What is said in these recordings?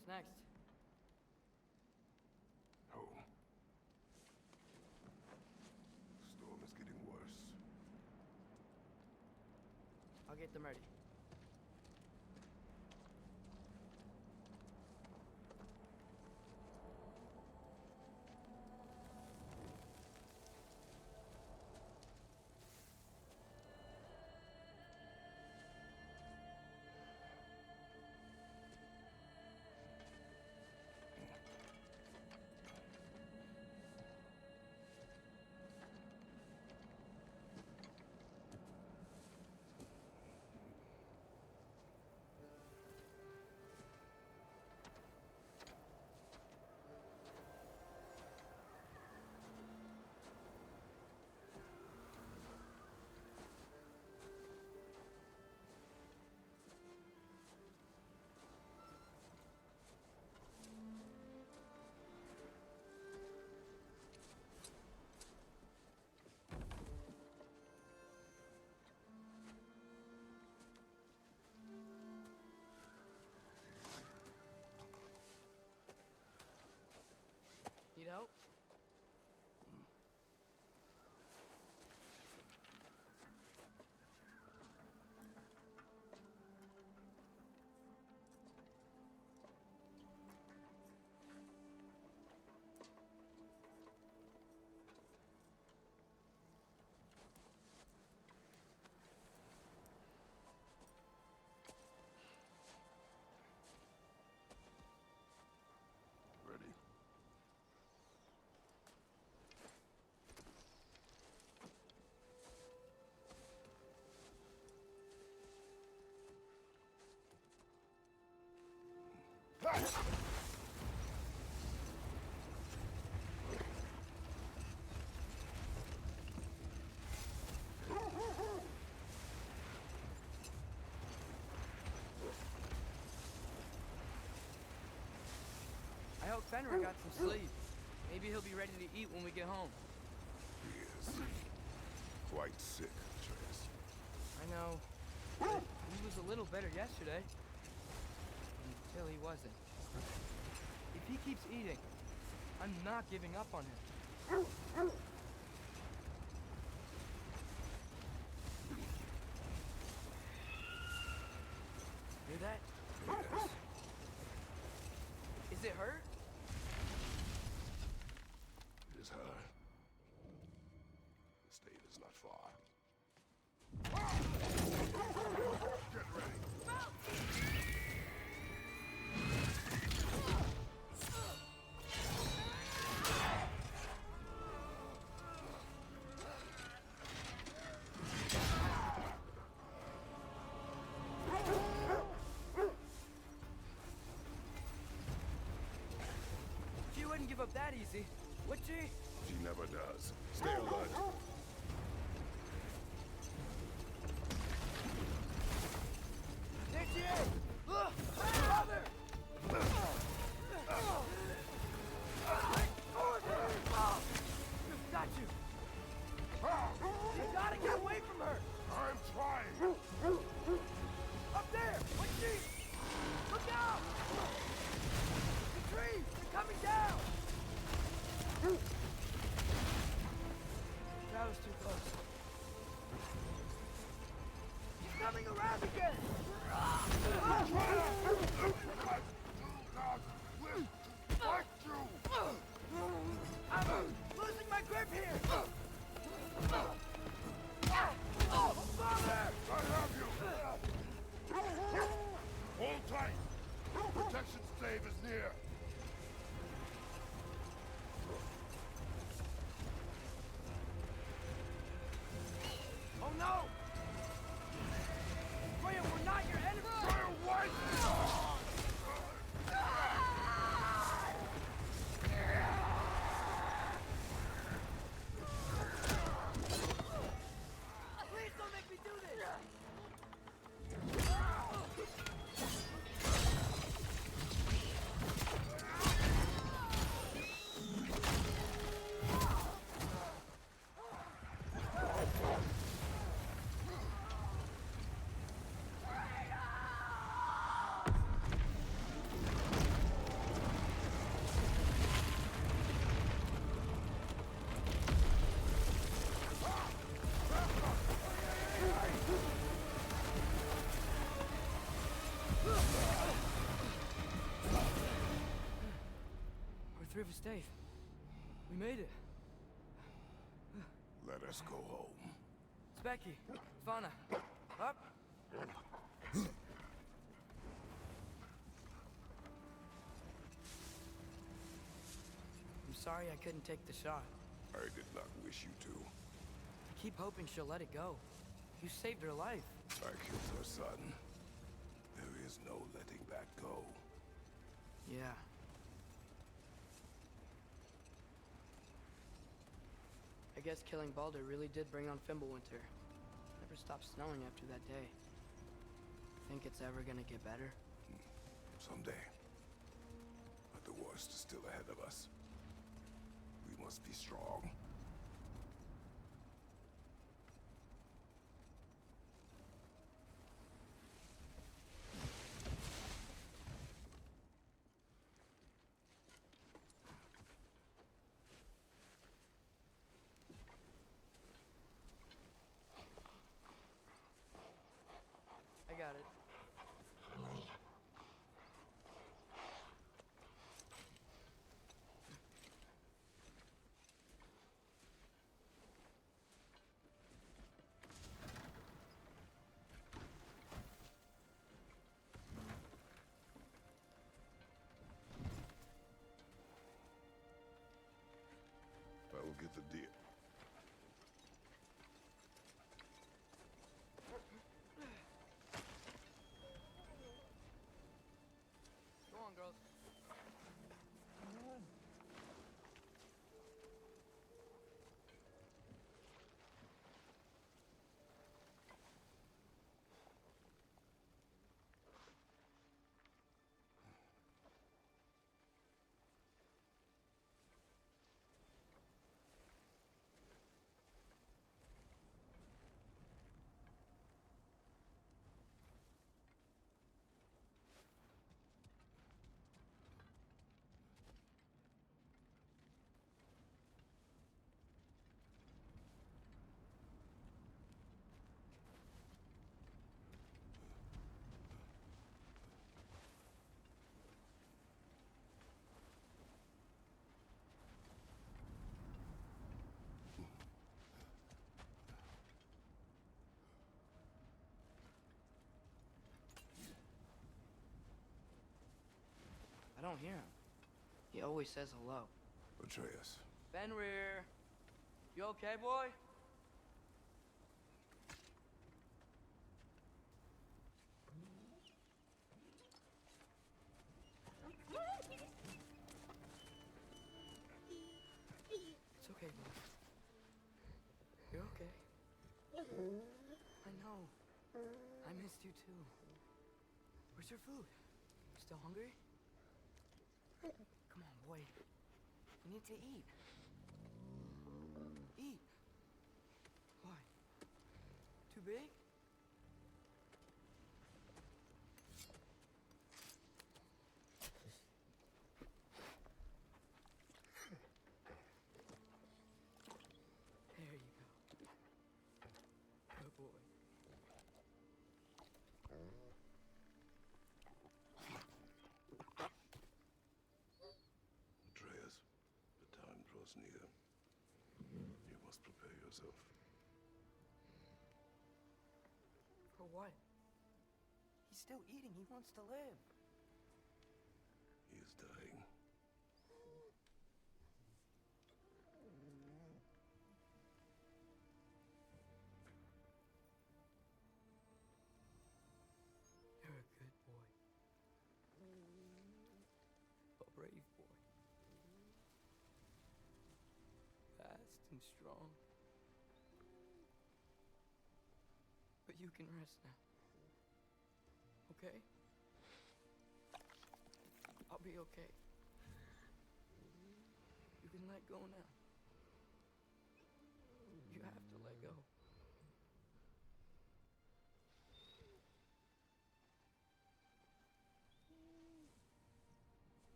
What's next? Home. Storm is getting worse. I'll get them ready. Need help? Ready? I hope Fenrir got some sleep. Maybe he'll be ready to eat when we get home. He is quite sick, Atreus. I know. But he was a little better yesterday. Until he wasn't. If he keeps eating, I'm not giving up on him. Hear that? Yes. Is it hurt? It is her. The state is not far. Get ready. She wouldn't give up that easy, would she? She never does. Stay alert. There she is! Look! Brother! Got you! You gotta get away from her! I'm trying. Up there! What's she? Look out! The trees! They're coming down! That was too close. He's coming around again! I'm losing my grip here! Oh, father! I have you! Hold tight! Protection stave is near! Oh no! Freya, we're not your enemy! Freya, wait! Please don't make me do this! safe. We made it. Let us go home. Specky, Svana, up. I'm sorry I couldn't take the shot. I did not wish you to. I keep hoping she'll let it go. You saved her life. I killed her son. There is no letting that go. Yeah. I guess killing Balder really did bring on Fimbulwinter. Never stopped snowing after that day. Think it's ever gonna get better? Someday. But the worst is still ahead of us. We must be strong. I got it. I will get the deal. Go on, girls. I don't hear him. He always says hello. Atreus. Fenrir! You okay, boy? It's okay, boy. You're okay. I know. I missed you too. Where's your food? Still hungry? Come on, boy. You need to eat. Eat. Why? Too big? There you go. Good boy. Atreus, the time draws near. You must prepare yourself. For what? He's still eating. He wants to live. He is dying. You're a good boy. A brave boy. Fast and strong. But you can rest now. Okay? I'll be okay. You can let go now. You have to let go.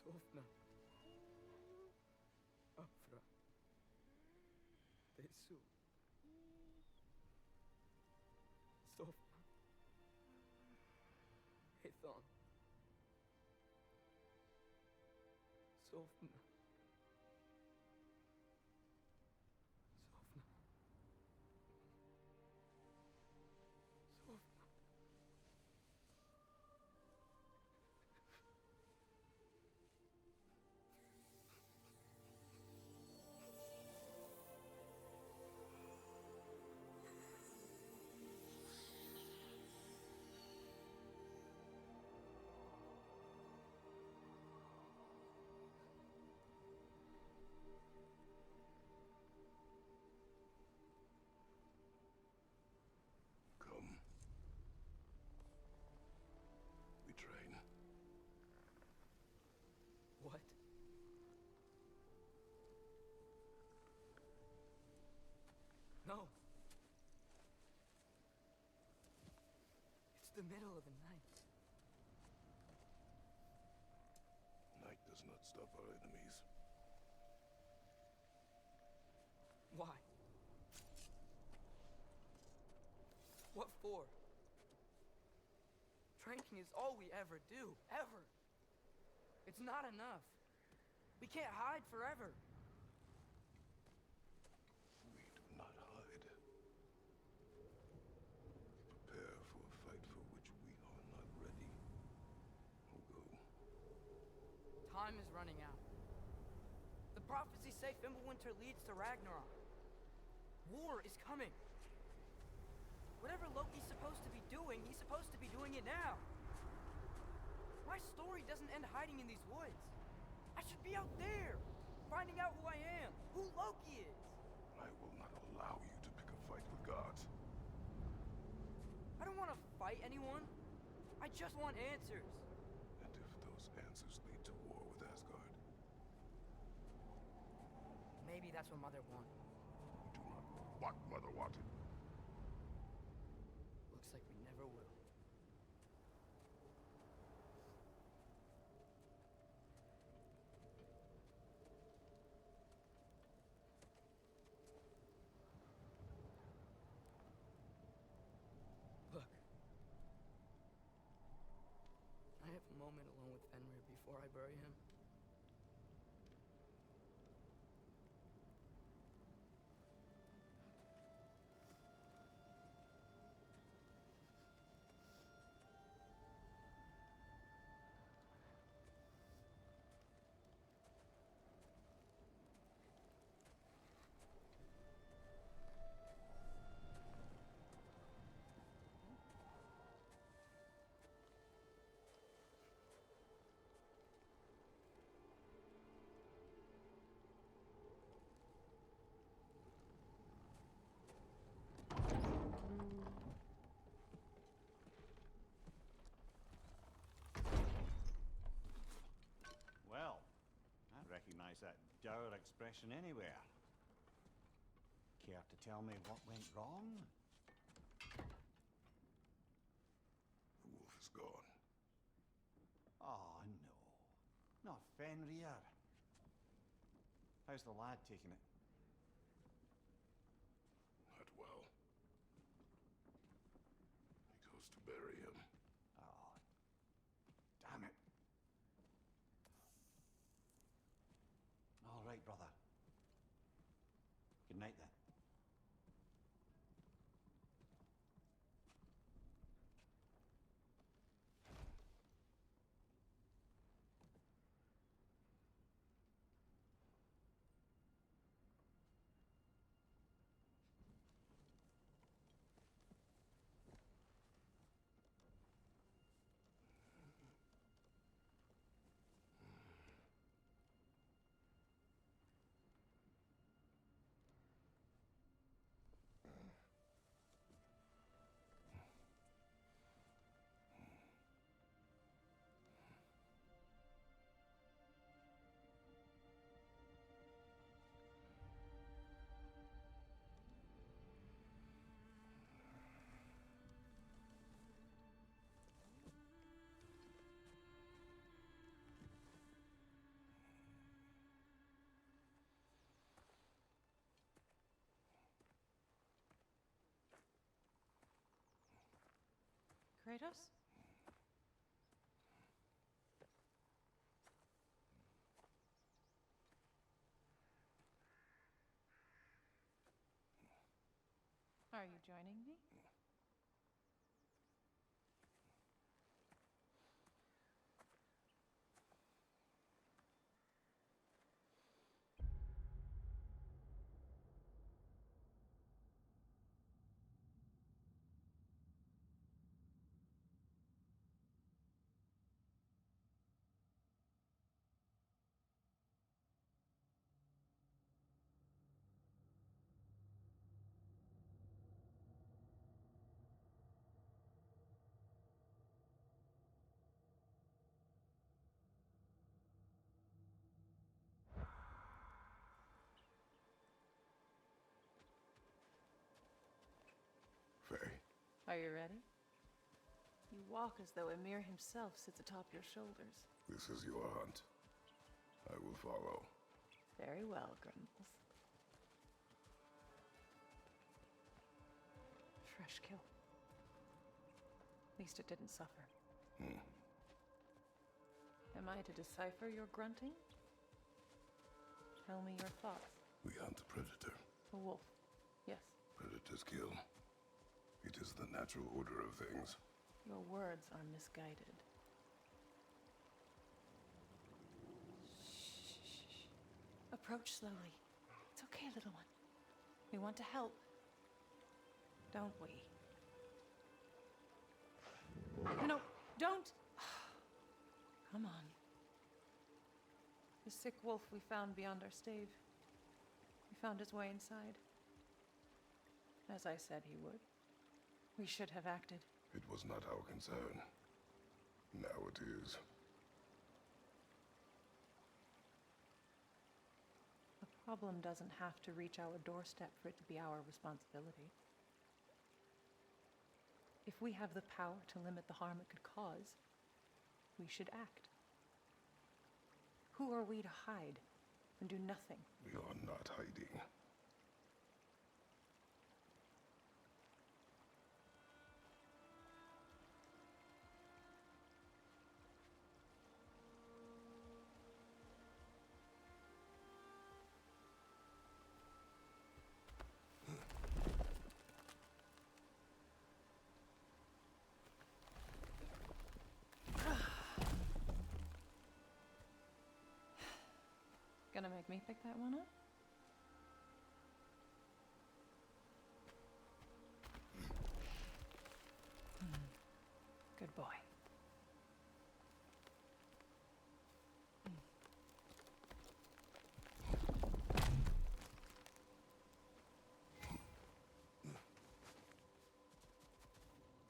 Sofna. Afra. Tesu. Sofna. Ethon. Sofna. Sofna. Sofna. Come. We train. What? No. It's the middle of the night. Night does not stop our enemies. Why? What for? Training is all we ever do, ever. It's not enough. We can't hide forever. We do not hide. We prepare for a fight for which we are not ready. We'll go. Time is running out. The prophecies say Fimbulwinter leads to Ragnarok. War is coming. Whatever Loki's supposed to be doing, he's supposed to be doing it now. My story doesn't end hiding in these woods. I should be out there, finding out who I am, who Loki is. I will not allow you to pick a fight with gods. I don't want to fight anyone. I just want answers. And if those answers lead to war with Asgard, Maybe that's what Mother wanted. we do not know what Mother wanted. Looks like we never will. Look. Can I have a moment alone with Fenrir before I bury him? Well, I recognize that dour expression anywhere. Care to tell me what went wrong? The wolf is gone. Oh, no. Not Fenrir. How's the lad taking it? Not well. He goes to bury him. Oh, damn it. All right, brother. Good night, then. Are you joining me? Faye, Are you ready? You walk as though Emir himself sits atop your shoulders. this is your hunt. I will follow. Very well, Grumbles. Fresh kill. At least it didn't suffer. Am I to decipher your grunting? Tell me your thoughts. We hunt a predator. A wolf. Yes. Predators kill. It is the natural order of things. Your words are misguided. Shh. Approach slowly. It's okay, little one. We want to help. Don't we? No, don't! Come on. The sick wolf we found beyond our stave. He found his way inside. As I said he would. We should have acted. It was not our concern. Now it is. The problem doesn't have to reach our doorstep for it to be our responsibility. If we have the power to limit the harm it could cause, we should act. Who are we to hide and do nothing? We are not hiding. Gonna make me pick that one up? Good boy.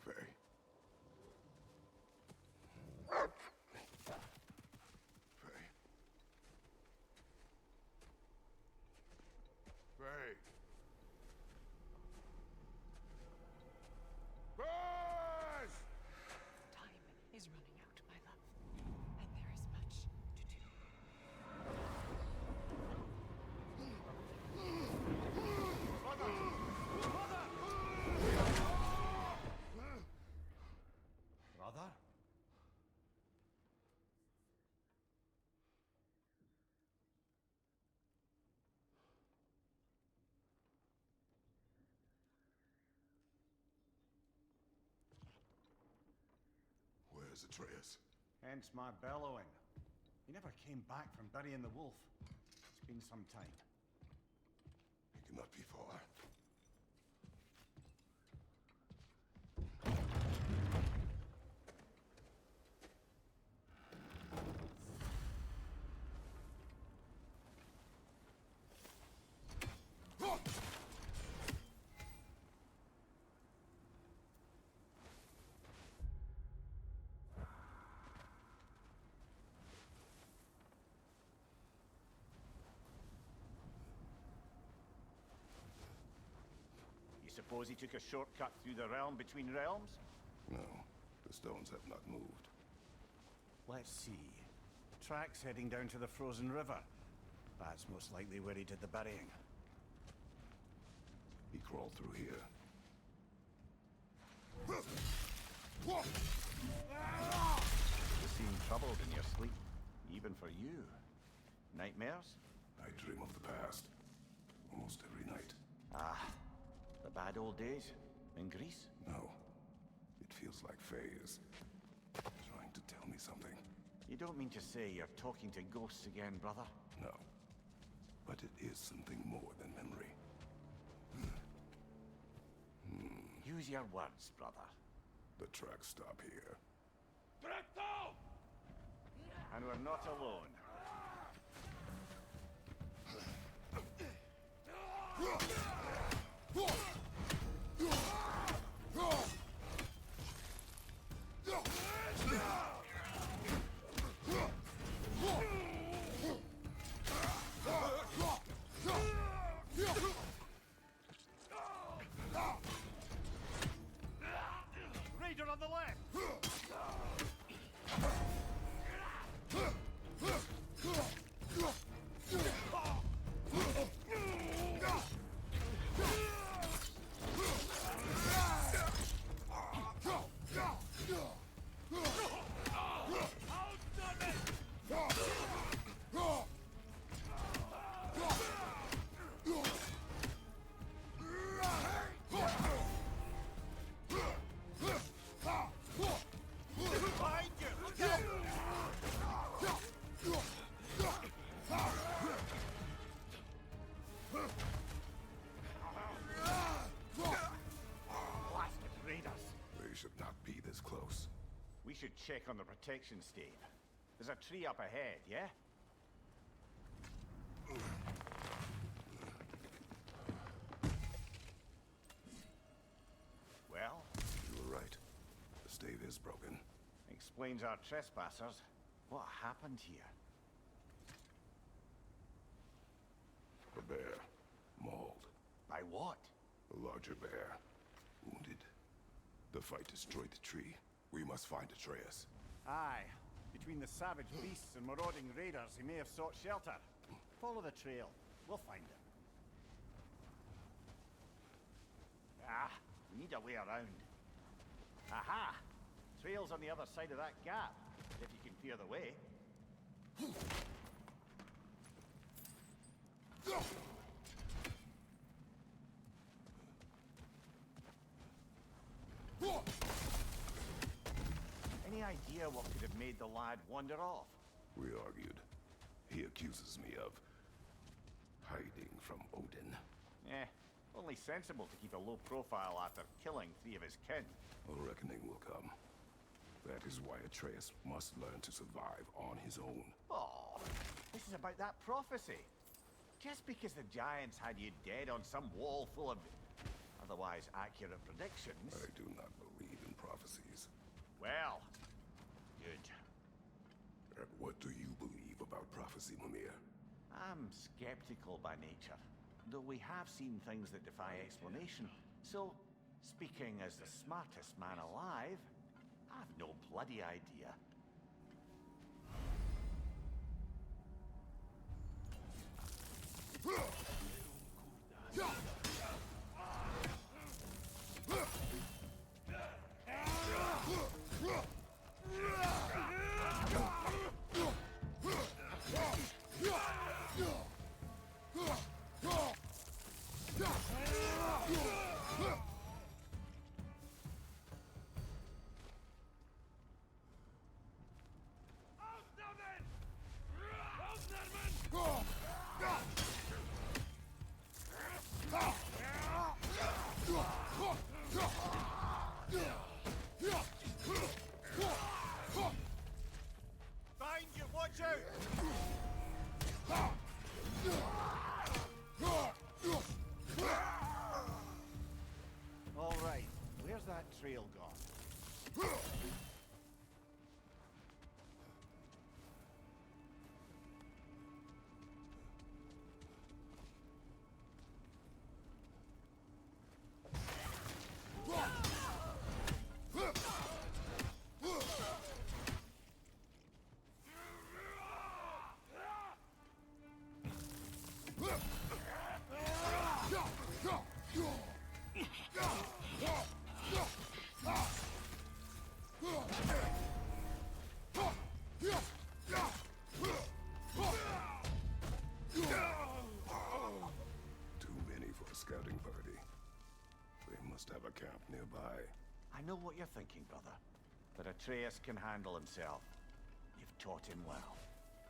Faye. Faye. Faye. Faye! Time is running out, my love. And there is much to do. Brother? Where's Atreus? Hence my bellowing. He never came back from burying the wolf. It's been some time. He cannot be far. You suppose he took a shortcut through the realm between realms? No, the stones have not moved. Let's see. Tracks heading down to the frozen river. That's most likely where he did the burying. He crawled through here. You seem troubled in your sleep. Even for you. Nightmares? I dream of the past. Almost every night. Ah, the bad old days? In Greece? No. It feels like Faye is trying to tell me something. You don't mean to say you're talking to ghosts again, brother? No. But it is something more than memory. Use your words, brother. The tracks stop here. And we're not alone. Raider on the left! Behind you! Look out! Blasted raiders! They should not be this close. We should check on the protection stave. There's a tree up ahead, yeah? Well, You were right. The stave is broken. explains our trespassers. What happened here? A bear. Mauled. By what? A larger bear. Wounded. The fight destroyed the tree. We must find Atreus. Aye. Between the savage beasts and marauding raiders, he may have sought shelter. Follow the trail. We'll find him. Ah, we need a way around. Aha! Trail's on the other side of that gap, if you can clear the way. Any idea what could have made the lad wander off? We argued. He accuses me of hiding from Odin. Only sensible to keep a low profile after killing 3 of his kin. A reckoning will come. That is why Atreus must learn to survive on his own. Oh, this is about that prophecy. Just because the giants had you dead on some wall full of otherwise accurate predictions. I do not believe in prophecies. Well, good. And what do you believe about prophecy, Mimir? I'm skeptical by nature, though we have seen things that defy explanation. So, speaking as the smartest man alive, I've no bloody idea. Find you, watch out! All right, where's that trail gone? Too many for a scouting party. They must have a camp nearby. I know what you're thinking, brother. But Atreus can handle himself. You've taught him well.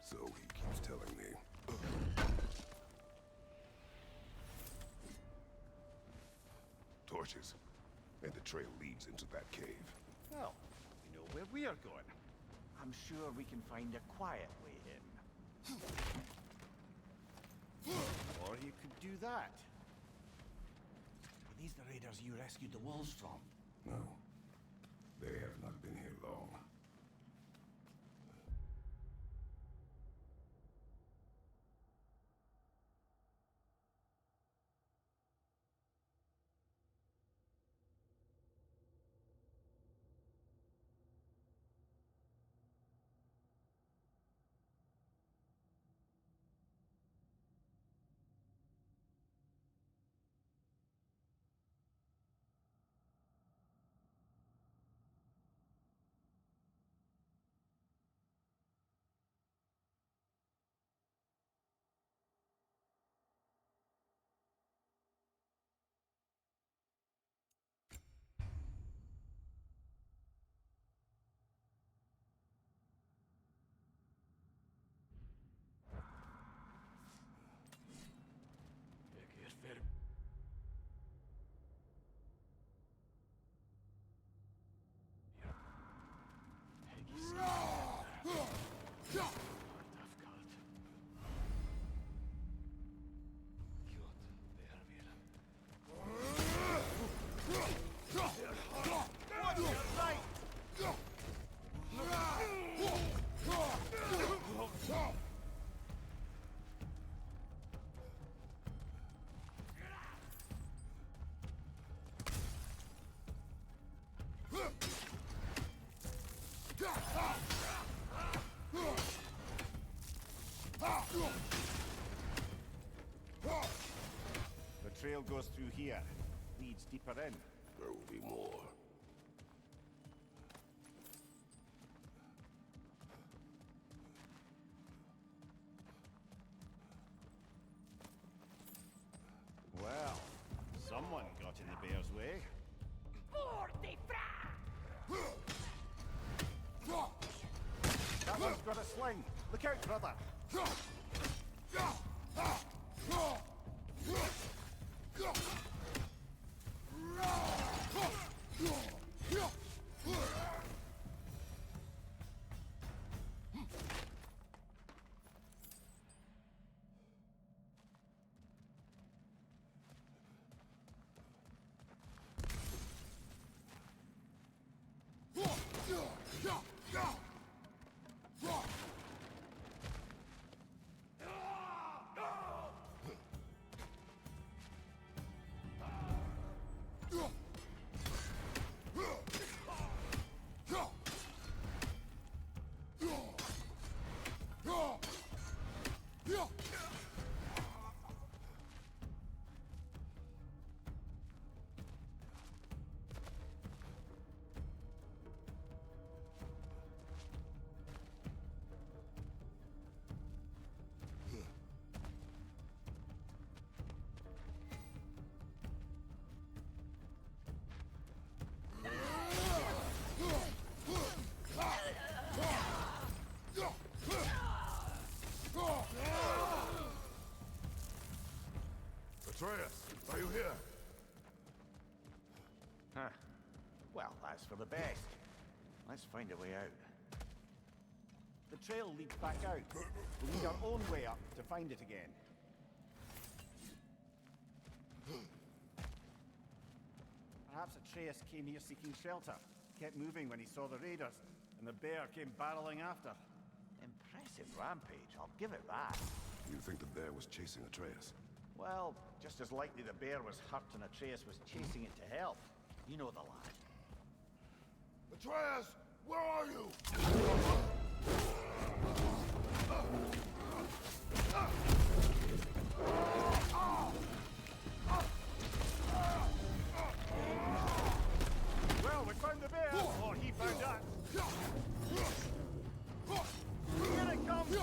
So he keeps telling me. Torches. And the trail leads into that cave. Well, we know where we are going. I'm sure we can find a quiet way in. Or you could do that. Are these the raiders you rescued the wolves from? No. They have not been here long. The trail goes through here. Leads deeper in. There will be more. Well, someone got in the bear's way. That one's got a sling. Look out, brother. Atreus, are you here? Huh. Well, that's for the best. Let's find a way out. The trail leads back out. We need our own way up to find it again. Perhaps Atreus came here seeking shelter. Kept moving when he saw the raiders, and the bear came barreling after. Impressive rampage, I'll give it that. You think the bear was chasing Atreus? Well, just as likely the bear was hurt and Atreus was chasing it to help. You know the lad. Atreus, where are you? Well, we found the bear! Or he found us! Here it comes!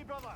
brother!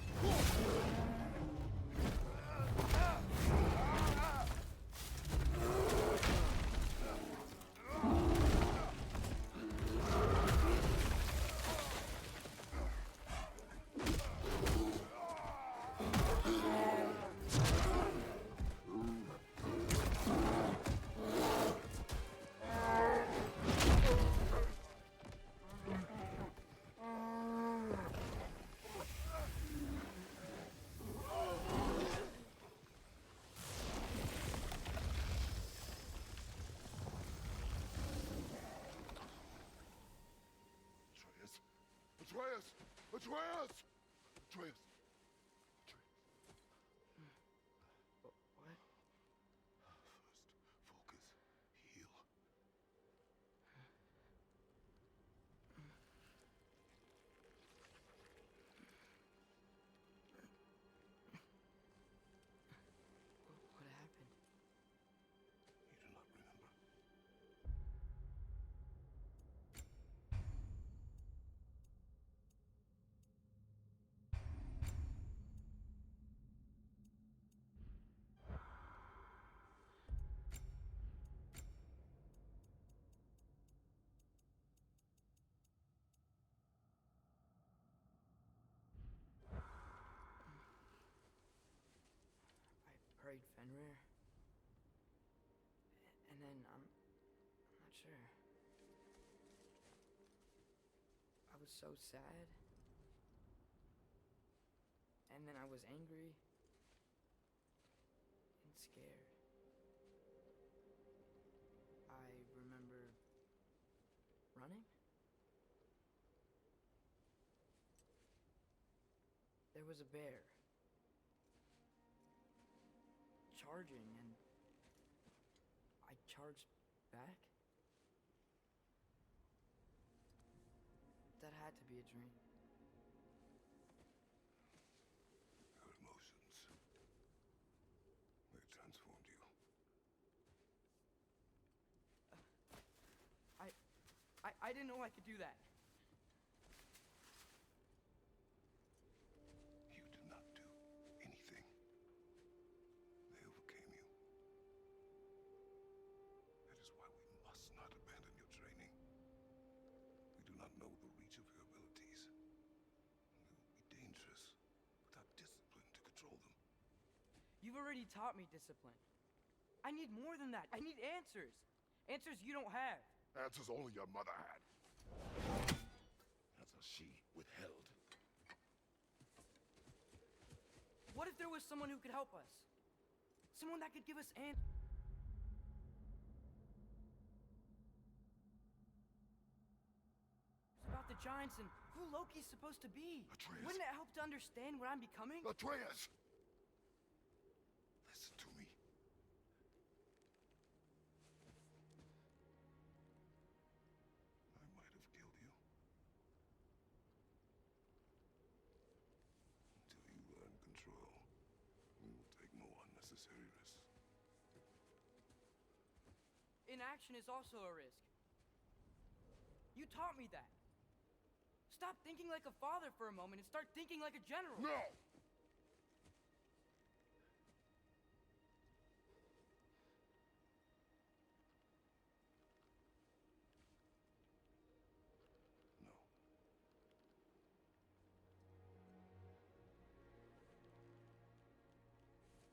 Atreus! Atreus! Atreus! What? First, focus. Heal. What happened? You do not remember. I prayed Fenrir. And then I'm not sure. I was so sad. And then I was angry and scared. I remember running. There was a bear charging, and I charged back. That had to be a dream. Your emotions. They transformed you. I didn't know I could do that. You did not do anything. They overcame you. That is why we must not abandon your training. We do not know the reach of your abilities. They will be dangerous without discipline to control them. You've already taught me discipline. I need more than that. I need answers. Answers you don't have. Answers only your mother had. Answers she withheld. What if there was someone who could help us? Someone that could give us answers? About the giants and who Loki's supposed to be. Atreus. Wouldn't it help to understand what I'm becoming? Atreus! Listen to me. I might have killed you. Until you learn control, we will take no unnecessary risks. Inaction is also a risk. You taught me that. Stop thinking like a father for a moment and start thinking like a general. No! No.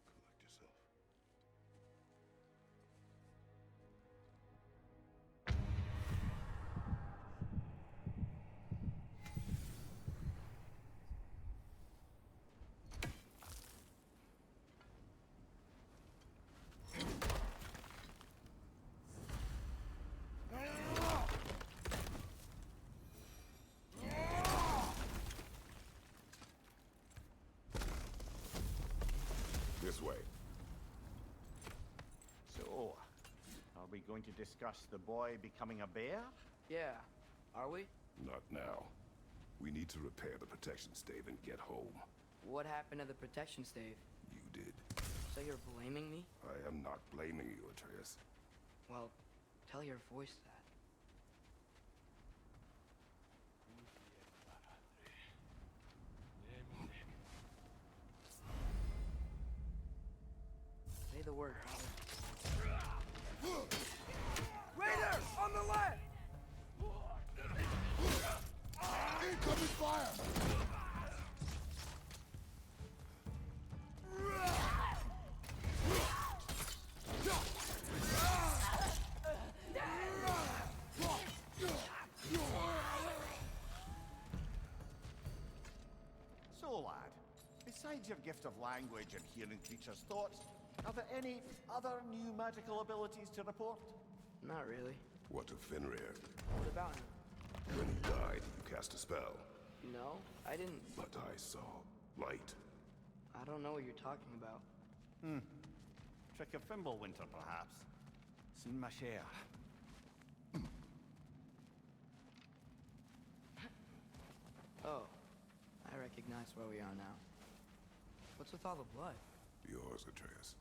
Collect yourself. This way. So, are we going to discuss the boy becoming a bear? Yeah, are we? Not now. We need to repair the protection stave and get home. What happened to the protection stave? You did. So you're blaming me? I am not blaming you, Atreus. Well, tell your voice that. besides your gift of language and hearing creatures' thoughts, are there any other new magical abilities to report? Not really. What of Fenrir? What about him? When he died, you cast a spell. No, I didn't. But I saw light. I don't know what you're talking about. Trick of Fimbulwinter, perhaps? Sin ma chère. Oh, I recognize where we are now. What's with all the blood? Yours, Atreus.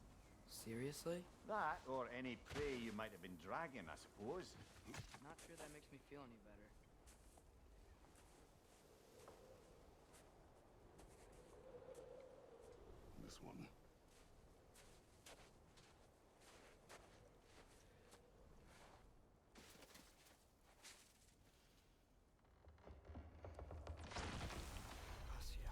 Seriously? That, or any prey you might have been dragging, I suppose. Not sure that makes me feel any better. This one. Asya.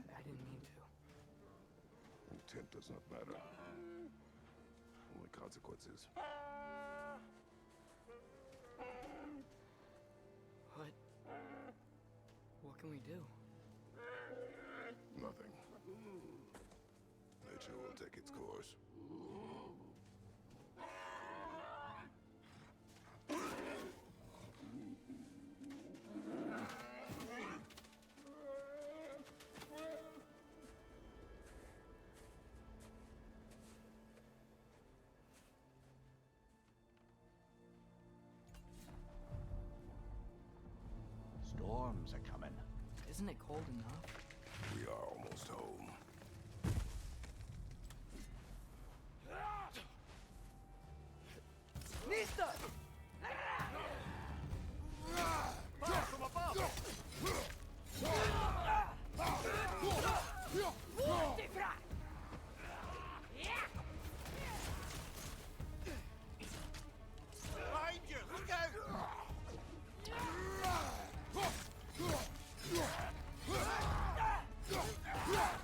I didn't mean to. Intent does not matter. Only consequences. What? What can we do? Nothing. Nature will take its course. Storms are coming. Isn't it cold enough? We are almost home. Nista! Fire from above! Behind you! Look out!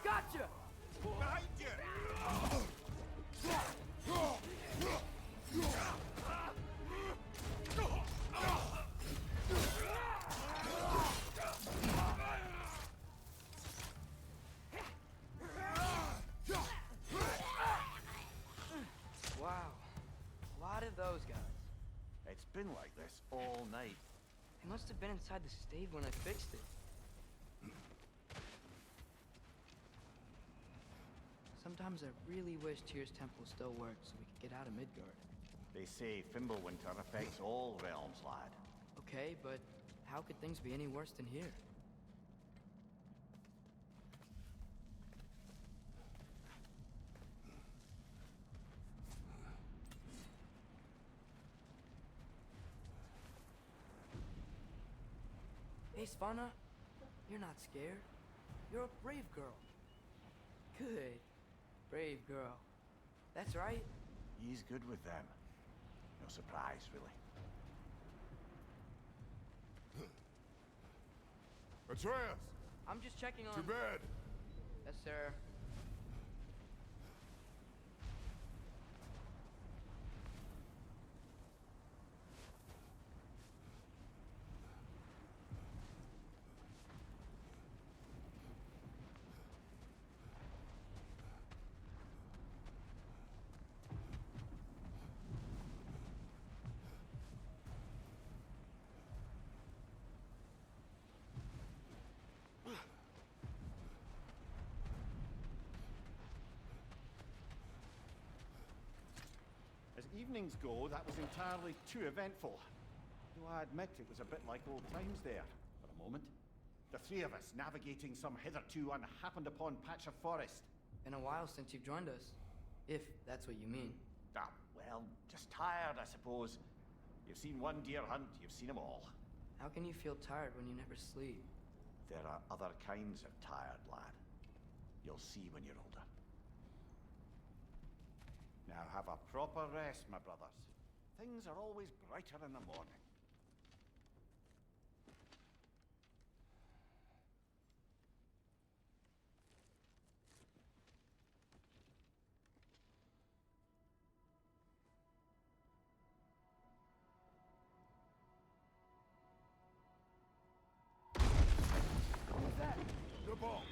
Gotcha! Behind you! Wow. A lot of those guys. It's been like this all night. They must have been inside the stave when I fixed it. Sometimes I really wish Tyr's temple still worked so we could get out of Midgard. They say Fimbulwinter affects all realms, lad. Okay, but how could things be any worse than here? Hey, Svanna, you're not scared. You're a brave girl. Good. Brave girl. That's right. He's good with them. No surprise, really. Atreus! I'm just checking on... To bed! Yes, sir. As evenings go, that was entirely too eventful. Though I admit it was a bit like old times there, for a moment. The three of us navigating some hitherto unhappened upon patch of forest. Been a while since you've joined us. If that's what you mean. Ah, well, just tired, I suppose. You've seen one deer hunt, you've seen them all. How can you feel tired when you never sleep? There are other kinds of tired, lad. You'll see when you're older. Now have a proper rest, my brothers. Things are always brighter in the morning. Who's that? The ball!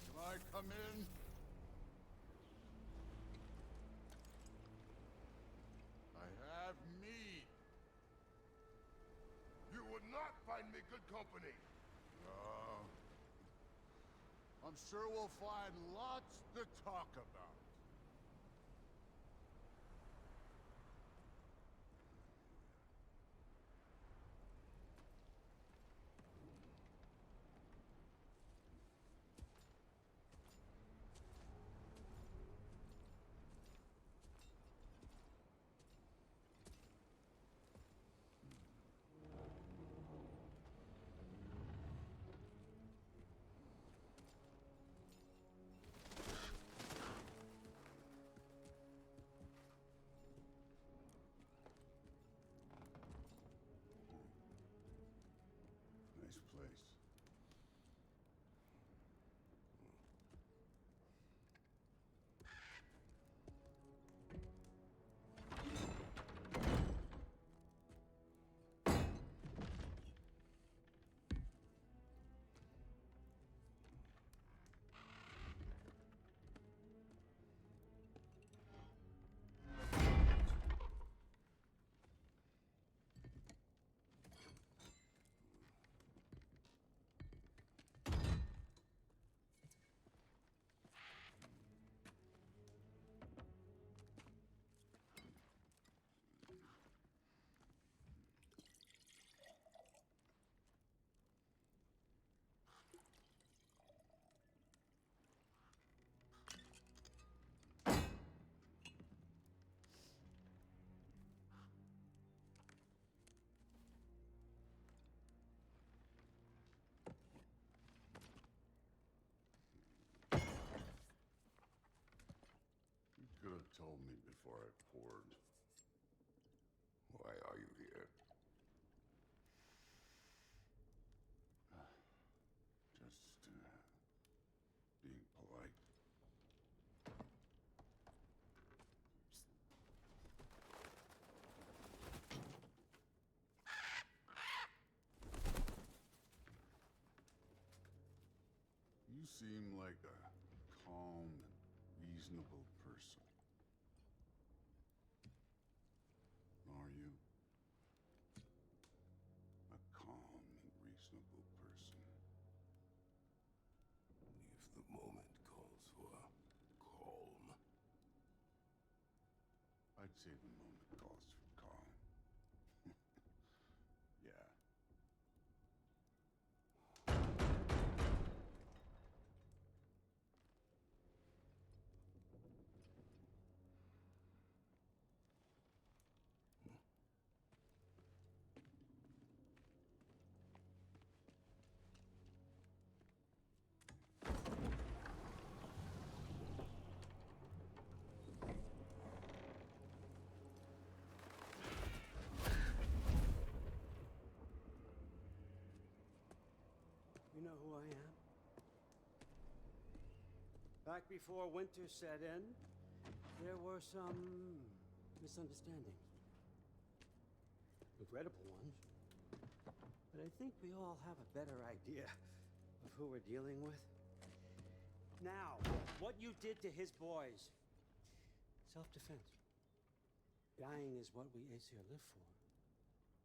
Can I come in? I have meat. You would not find me good company. I'm sure we'll find lots to talk about. Nice place. You could have told me before I poured. Why are you here? Just being polite. You seem like a calm and reasonable person. Are you? A calm and reasonable person. If the moment calls for calm. I'd say the moment calls for calm. Yeah. You know who I am? Back before winter set in, there were some misunderstandings. Regrettable ones. But I think we all have a better idea of who we're dealing with. Now, what you did to his boys. Self-defense. Dying is what we Aesir live for.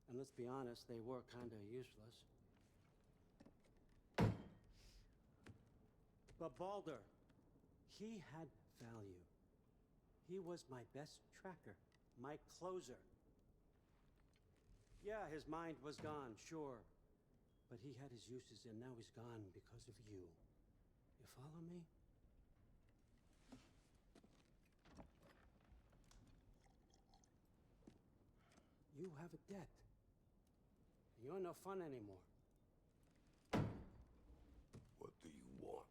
And let's be honest, they were kinda useless. But Balder, he had value. He was my best tracker, my closer. Yeah, his mind was gone, sure. But he had his uses, and now he's gone because of you. You follow me? You have a debt. You're no fun anymore. What do you want?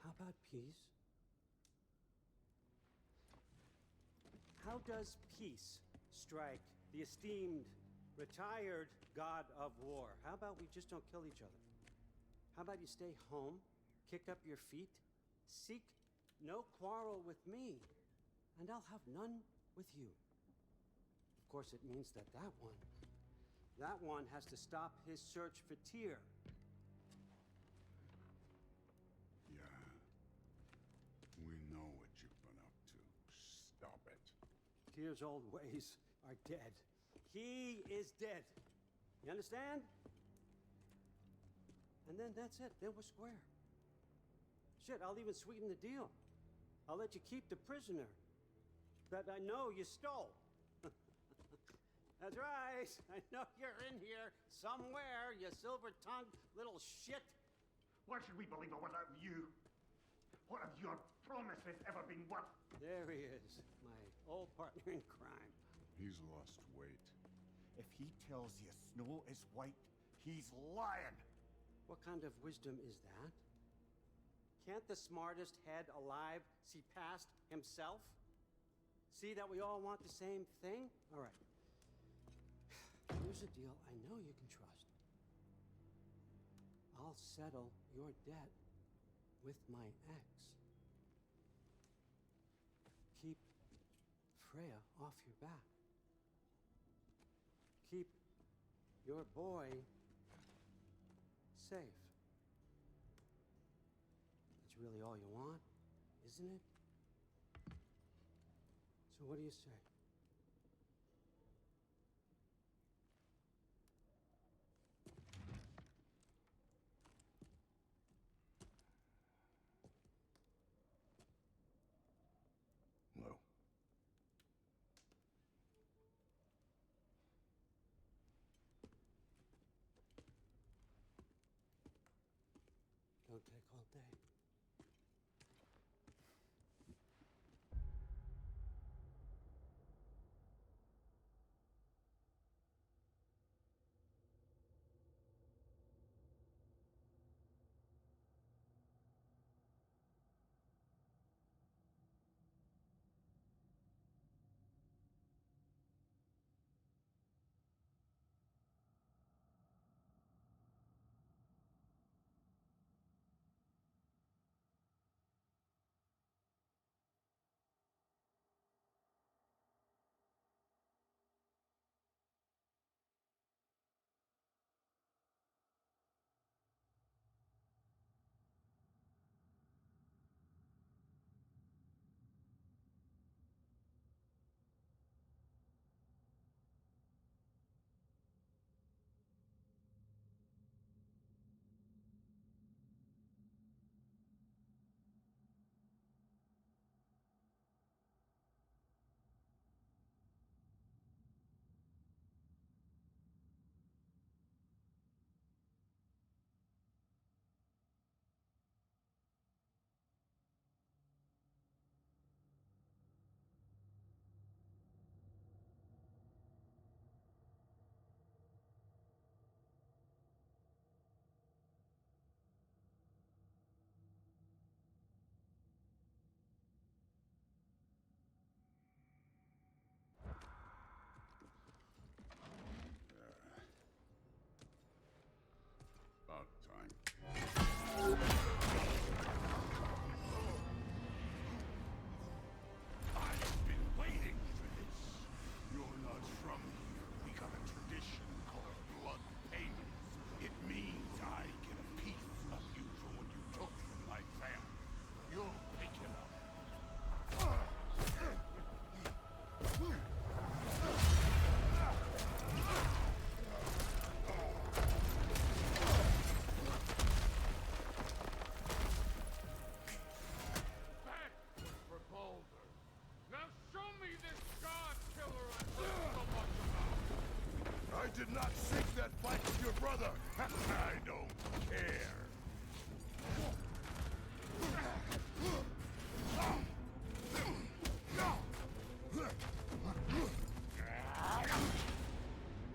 How about peace? How does peace strike the esteemed, retired god of war? How about we just don't kill each other? How about you stay home, kick up your feet, seek no quarrel with me, and I'll have none with you. Of course, it means that that one has to stop his search for Tyr. Yeah. We know what you've been up to. Stop it. Tyr's old ways are dead. He is dead. You understand? And then that's it. Then we're square. Shit, I'll even sweeten the deal. I'll let you keep the prisoner that I know you stole. That's right. I know you're in here somewhere, you silver-tongued little shit. Why should we believe a word out of you? What have your promises ever been worth? There he is, my old partner in crime. He's lost weight. If he tells you snow is white, he's lying. What kind of wisdom is that? Can't the smartest head alive see past himself? See that we all want the same thing? All right. Here's a deal I know you can trust. I'll settle your debt with my ex. Keep Freya off your back. Keep your boy safe. That's really all you want, isn't it? So what do you say? No. Don't take all day. not sink that fight with your brother. I don't care.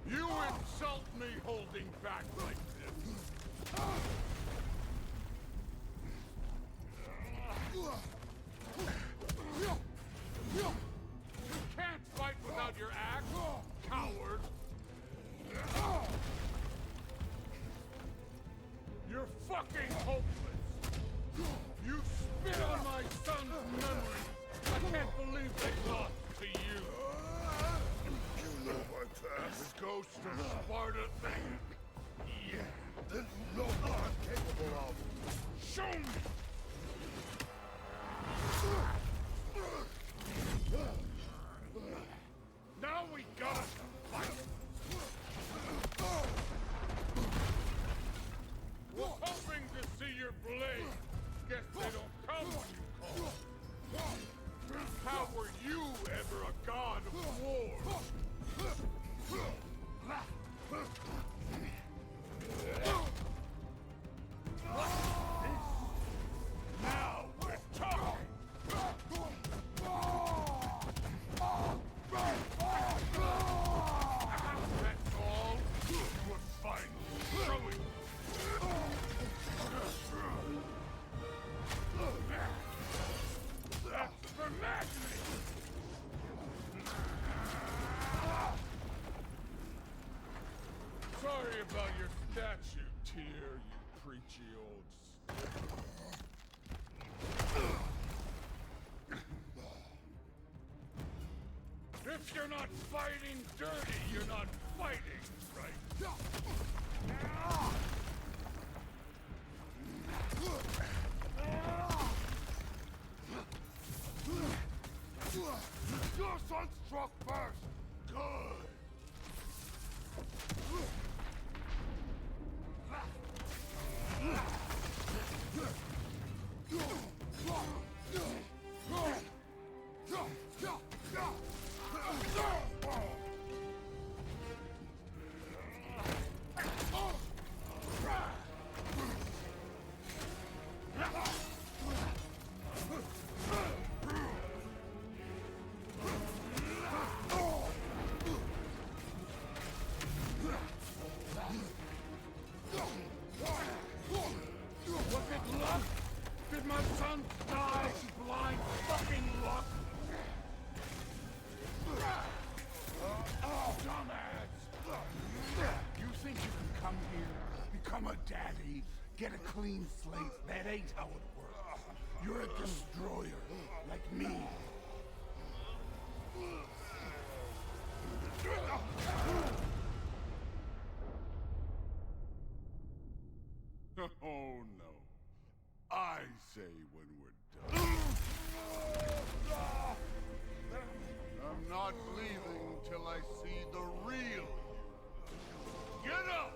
You insult me holding back like this. You can't fight without your axe, coward. You're fucking hopeless. You spit on my son's memory. I can't believe they lost to you. You know my past. The ghost of Sparta. Yeah. Then you know what I'm capable of. Show me! Now we gotta fight! Was hoping to see your blade. Guess they don't come when you call. How were you ever a god of war? Now we're talking! That's all? You were finally showing. That's for madness! Sorry about your statue, Tyr, you preachy old If you're not fighting dirty, you're not fighting, right? Your son struck first. Good. Was it luck? Did my son die blind fucking luck? Dumbass! You think you can come here, become a daddy, get a clean slate? That ain't how it works. You're a destroyer, like me. Oh no. I say when we're done. I'm not leaving till I see the real. Get up!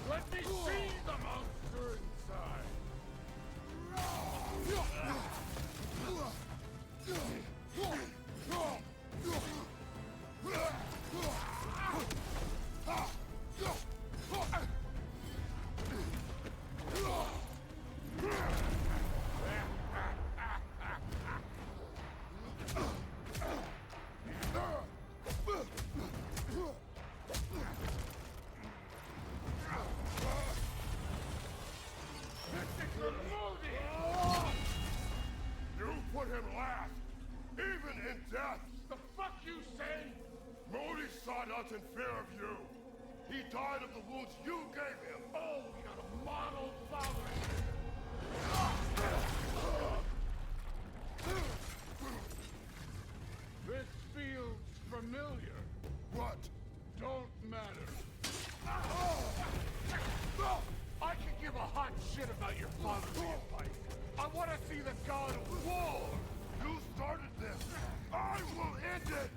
Let me see the monster inside! You put him last, even in death. The fuck you say? Modi sought out in fear of you. He died of the wounds you gave him. Oh, we got a model father. This feels familiar. What? Don't matter. I can give a hot shit about your fatherly advice. I want to see the god of war. You started this. I will end it.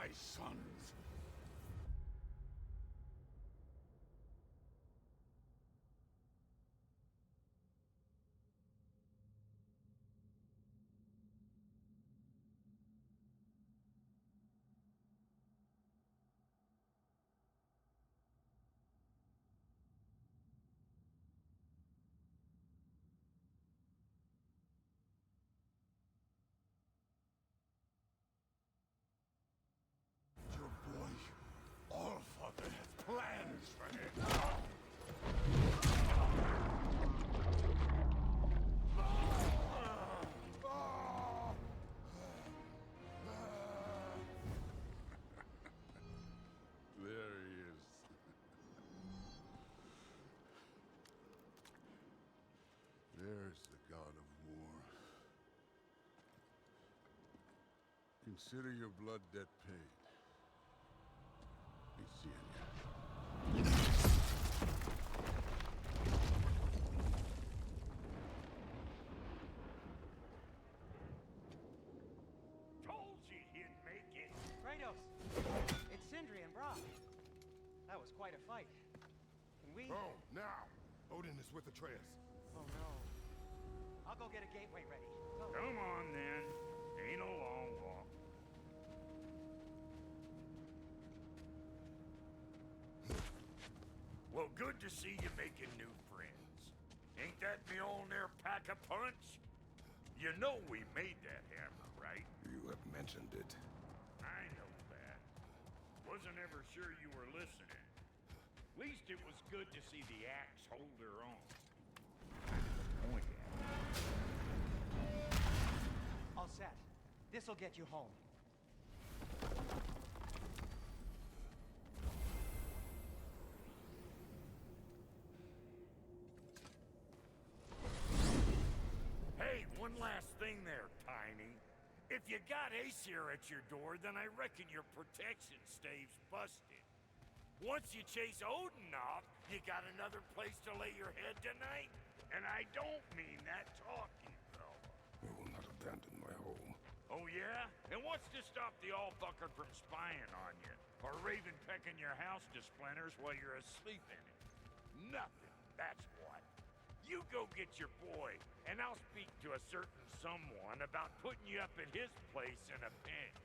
my sons. Your boy, Allfather, has plans for him. There he is. There's the god of war. Consider your blood debt paid. Be seeing ya. Told you he'd make it. Kratos! It's Sindri and Brock. That was quite a fight. Can we... Oh, now! Odin is with Atreus. Oh, no. I'll go get a gateway ready. Go. Come on, then. Ain't a long walk. Well, good to see you making new friends. Ain't that me old there Pack-a-Punch? You know we made that hammer, right? You have mentioned it. I know that. Wasn't ever sure you were listening. Least it was good to see the axe hold her own. Point at it. All set. This'll get you home. Hey, one last thing there, Tiny. If you got Aesir at your door, then I reckon your protection stave's busted. Once you chase Odin off, you got another place to lay your head tonight? And I don't mean that talking, fella. I will not abandon my home. Oh, yeah? And what's to stop the all-fucker from spying on you? Or Raven pecking your house to splinters while you're asleep in it? Nothing, that's what. You go get your boy, and I'll speak to a certain someone about putting you up at his place in a pinch.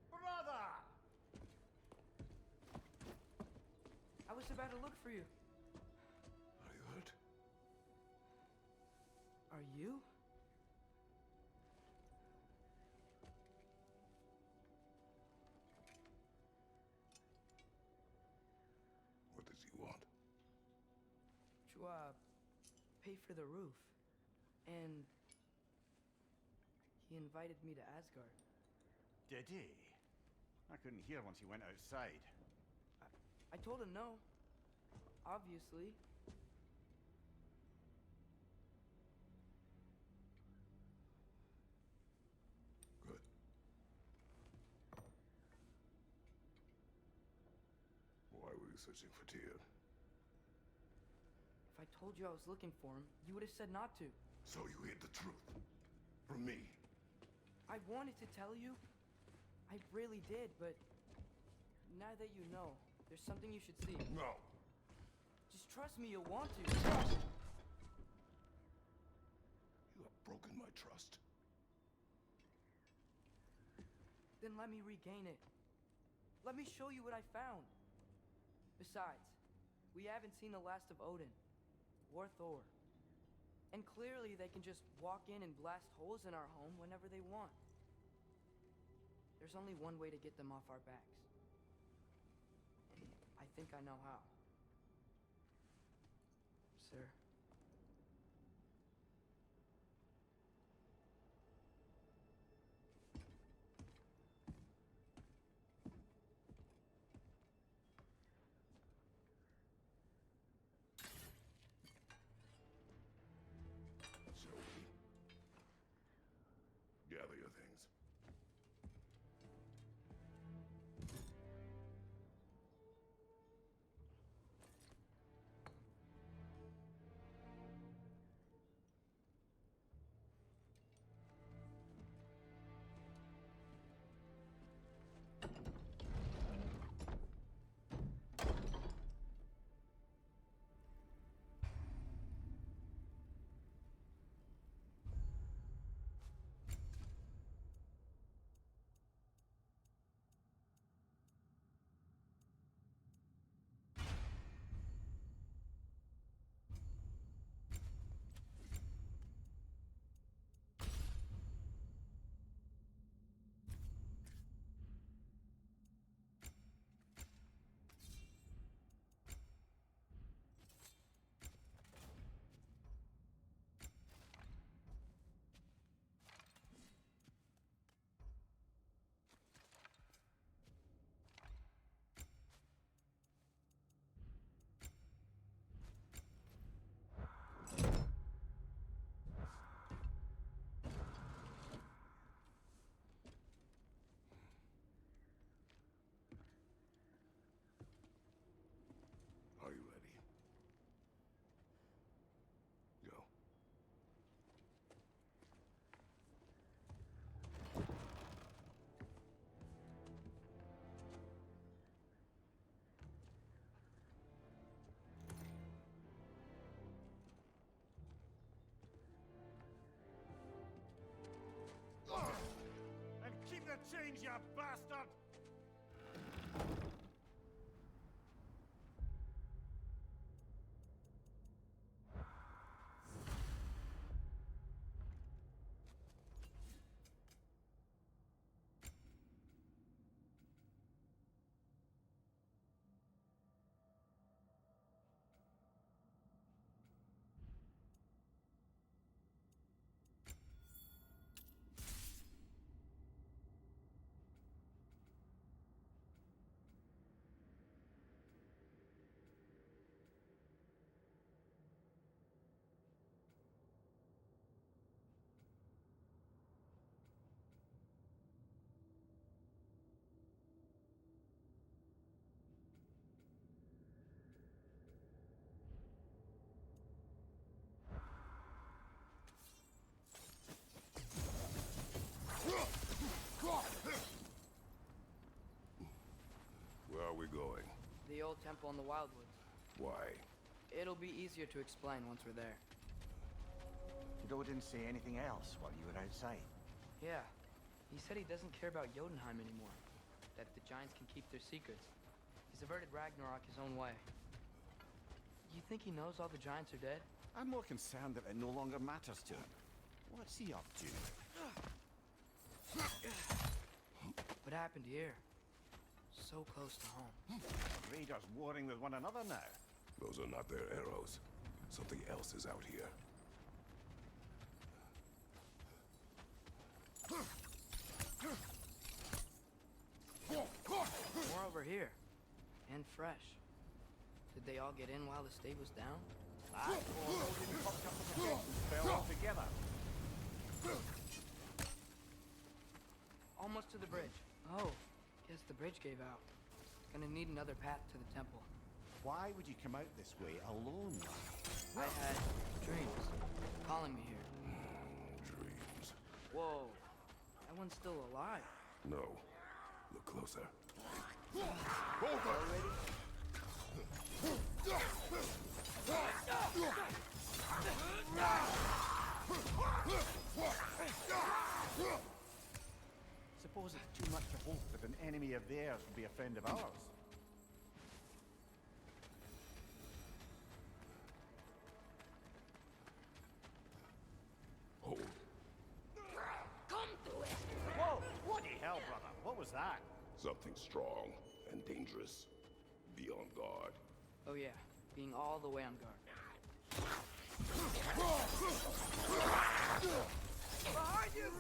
Brother! I was about to look for you. Are you hurt? Are you? What does he want? To, pay for the roof. And he invited me to Asgard. Did he? I couldn't hear once he went outside. I told him no. Obviously. Good. Why were you searching for Tyr? If I told you I was looking for him, you would have said not to. So you hid the truth from me. I wanted to tell you. I really did, but now that you know, there's something you should see. No. Just trust me, you'll want to. You have broken my trust. Then let me regain it. Let me show you what I found. Besides, we haven't seen the last of Odin or Thor. And clearly they can just walk in and blast holes in our home whenever they want. There's only one way to get them off our backs. And I think I know how. Sir. change, you bastard! Where are we going? The old temple in the Wildwoods. Why? It'll be easier to explain once we're there. Did Odin say anything else while you were outside? Yeah. He said he doesn't care about Jotunheim anymore. That the giants can keep their secrets. He's averted Ragnarok his own way. You think he knows all the giants are dead? I'm more concerned that it no longer matters to him. What's he up to? What happened here? So close to home. Raiders warring with one another now. Those are not their arrows. Something else is out here. More over here. And fresh. Did they all get in while the state was down? Or Odin fucked up the protection spell altogether. Almost to the bridge. Oh, guess the bridge gave out. Gonna need another path to the temple. Why would you come out this way alone? I had dreams calling me here. Dreams. Whoa, that one's still alive. No. Look closer. Suppose it's too much to hope that an enemy of theirs would be a friend of ours. Hold. Whoa! Bloody hell, brother! What was that? Something strong and dangerous. Be on guard. Oh yeah, being all the way on guard. Behind you!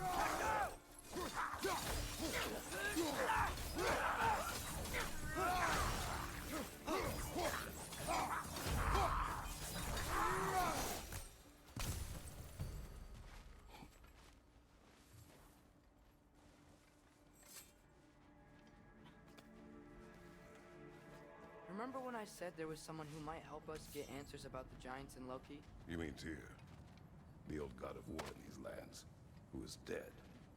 Remember when I said there was someone who might help us get answers about the giants and Loki? You mean Tyr? The old god of war in these lands, who is dead.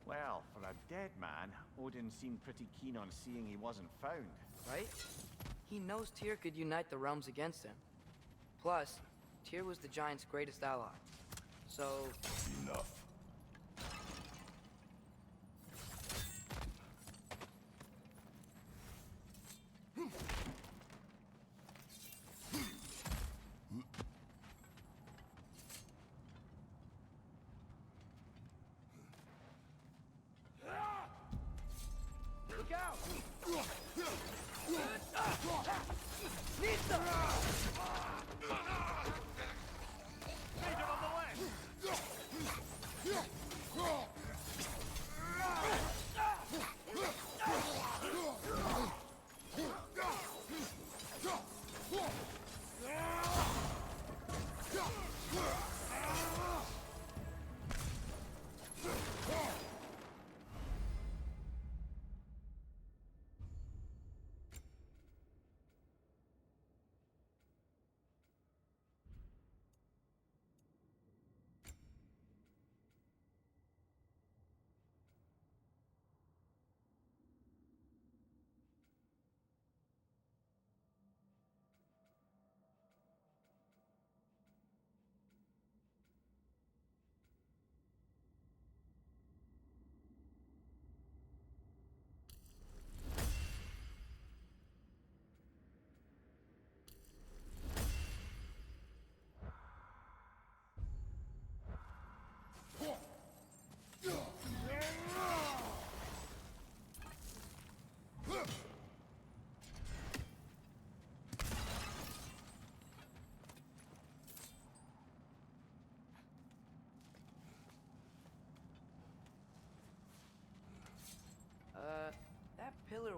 Well, for a dead man, Odin seemed pretty keen on seeing he wasn't found. Right? He knows Tyr could unite the realms against him. Plus, Tyr was the giant's greatest ally. So... Enough. Look out! Raider on the left!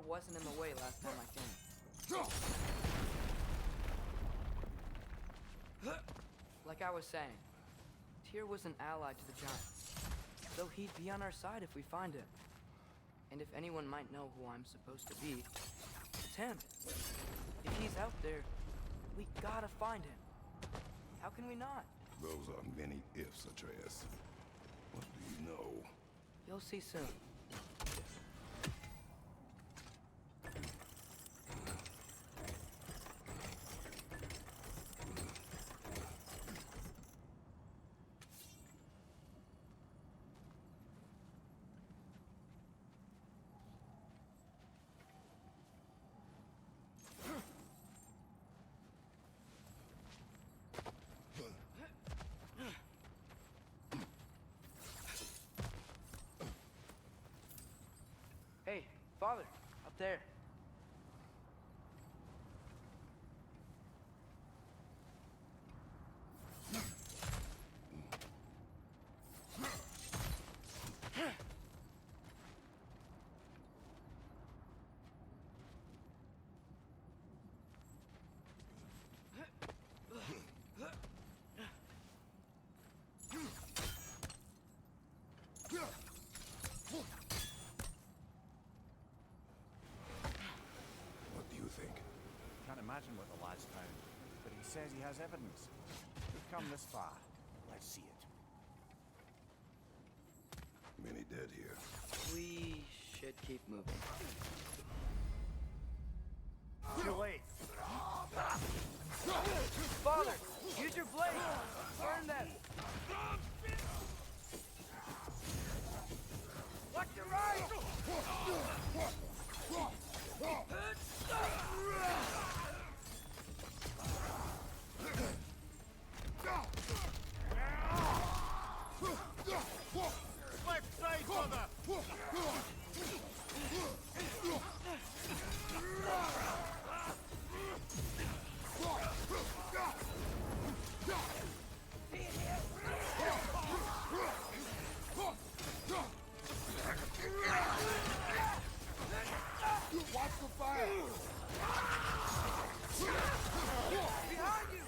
wasn't in the way last time I came. Like I was saying, Tyr was an ally to the Giants, so he'd be on our side if we find him. And if anyone might know who I'm supposed to be, it's him. If he's out there, we gotta find him. How can we not? Those are many ifs, Atreus. What do you know? You'll see soon. Hey, Father, up there. What do you think? Can't imagine what the lad's found, but he says he has evidence. We've come this far. Let's see it. Many dead here. We should keep moving. Too late. Father, use your blade! Burn them! Watch your right! Left side, brother! Watch the fire! Behind you!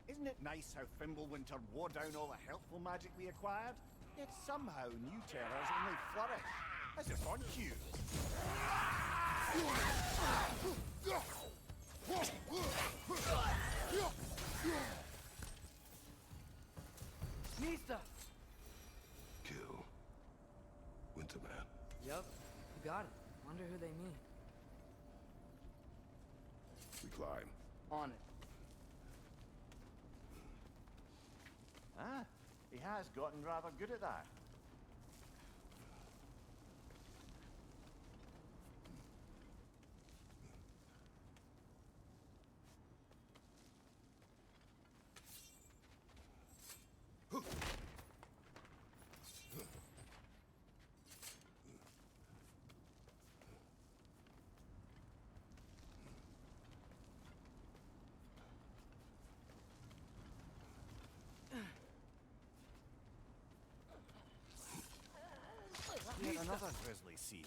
Isn't it nice how Fimbulwinter wore down all the helpful magic we acquired? Yet somehow new terrors only flourish. As if on cue. Mista! Kill. Winterman. Yup, you got it. Wonder who they mean. We climb. On it. Ah, he has gotten rather good at that. Yet another grisly scene.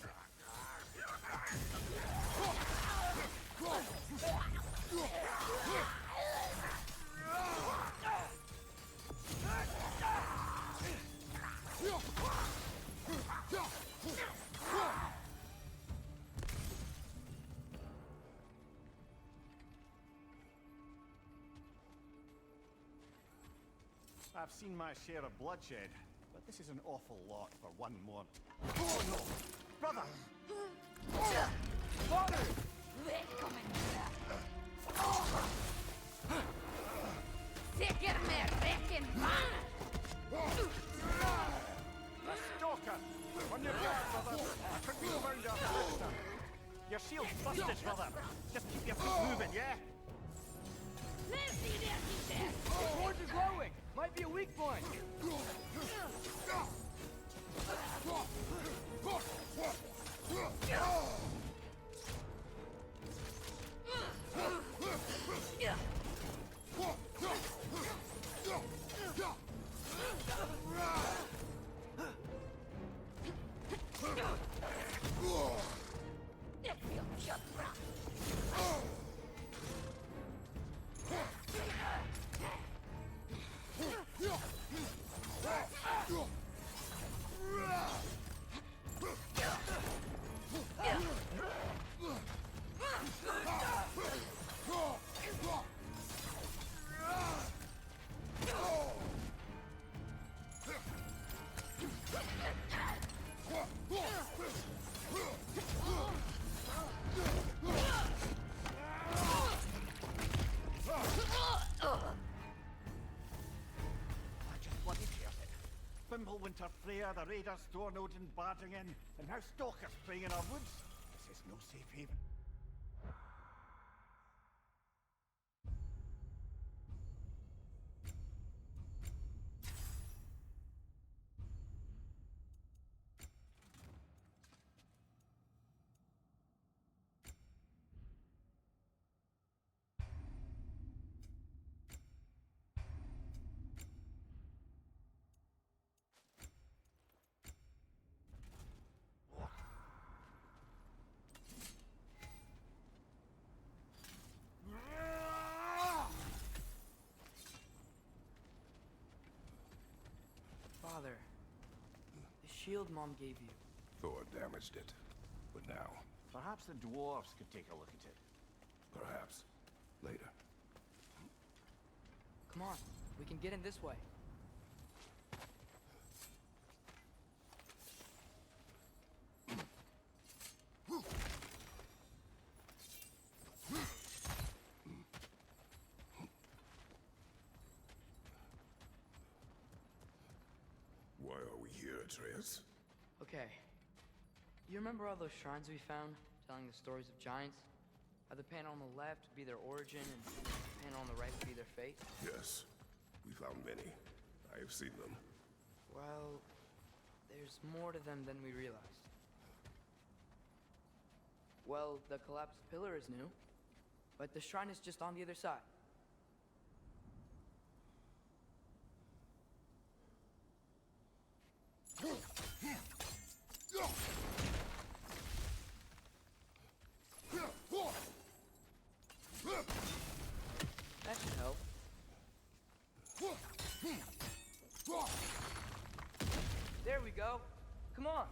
I've seen my share of bloodshed, but this is an awful lot for one morning. Oh no! Brother! Shield's busted, brother. Just keep your feet moving, yeah? The torch is glowing! Might be a weak point! Fimbulwinter Freya, the raiders, Thorn Odin barging in, and now stalkers preying in our woods. This is no safe haven. Father, the shield Mom gave you. Thor damaged it. But now, Perhaps the dwarves could take a look at it. perhaps, later. Come on, we can get in this way. Why are we here, Atreus? Okay. You remember all those shrines we found, telling the stories of giants? How the panel on the left would be their origin, and the panel on the right would be their fate? Yes, we found many. I have seen them. Well, there's more to them than we realized. Well, the collapsed pillar is new, but the shrine is just on the other side. That should help. There we go. Come on.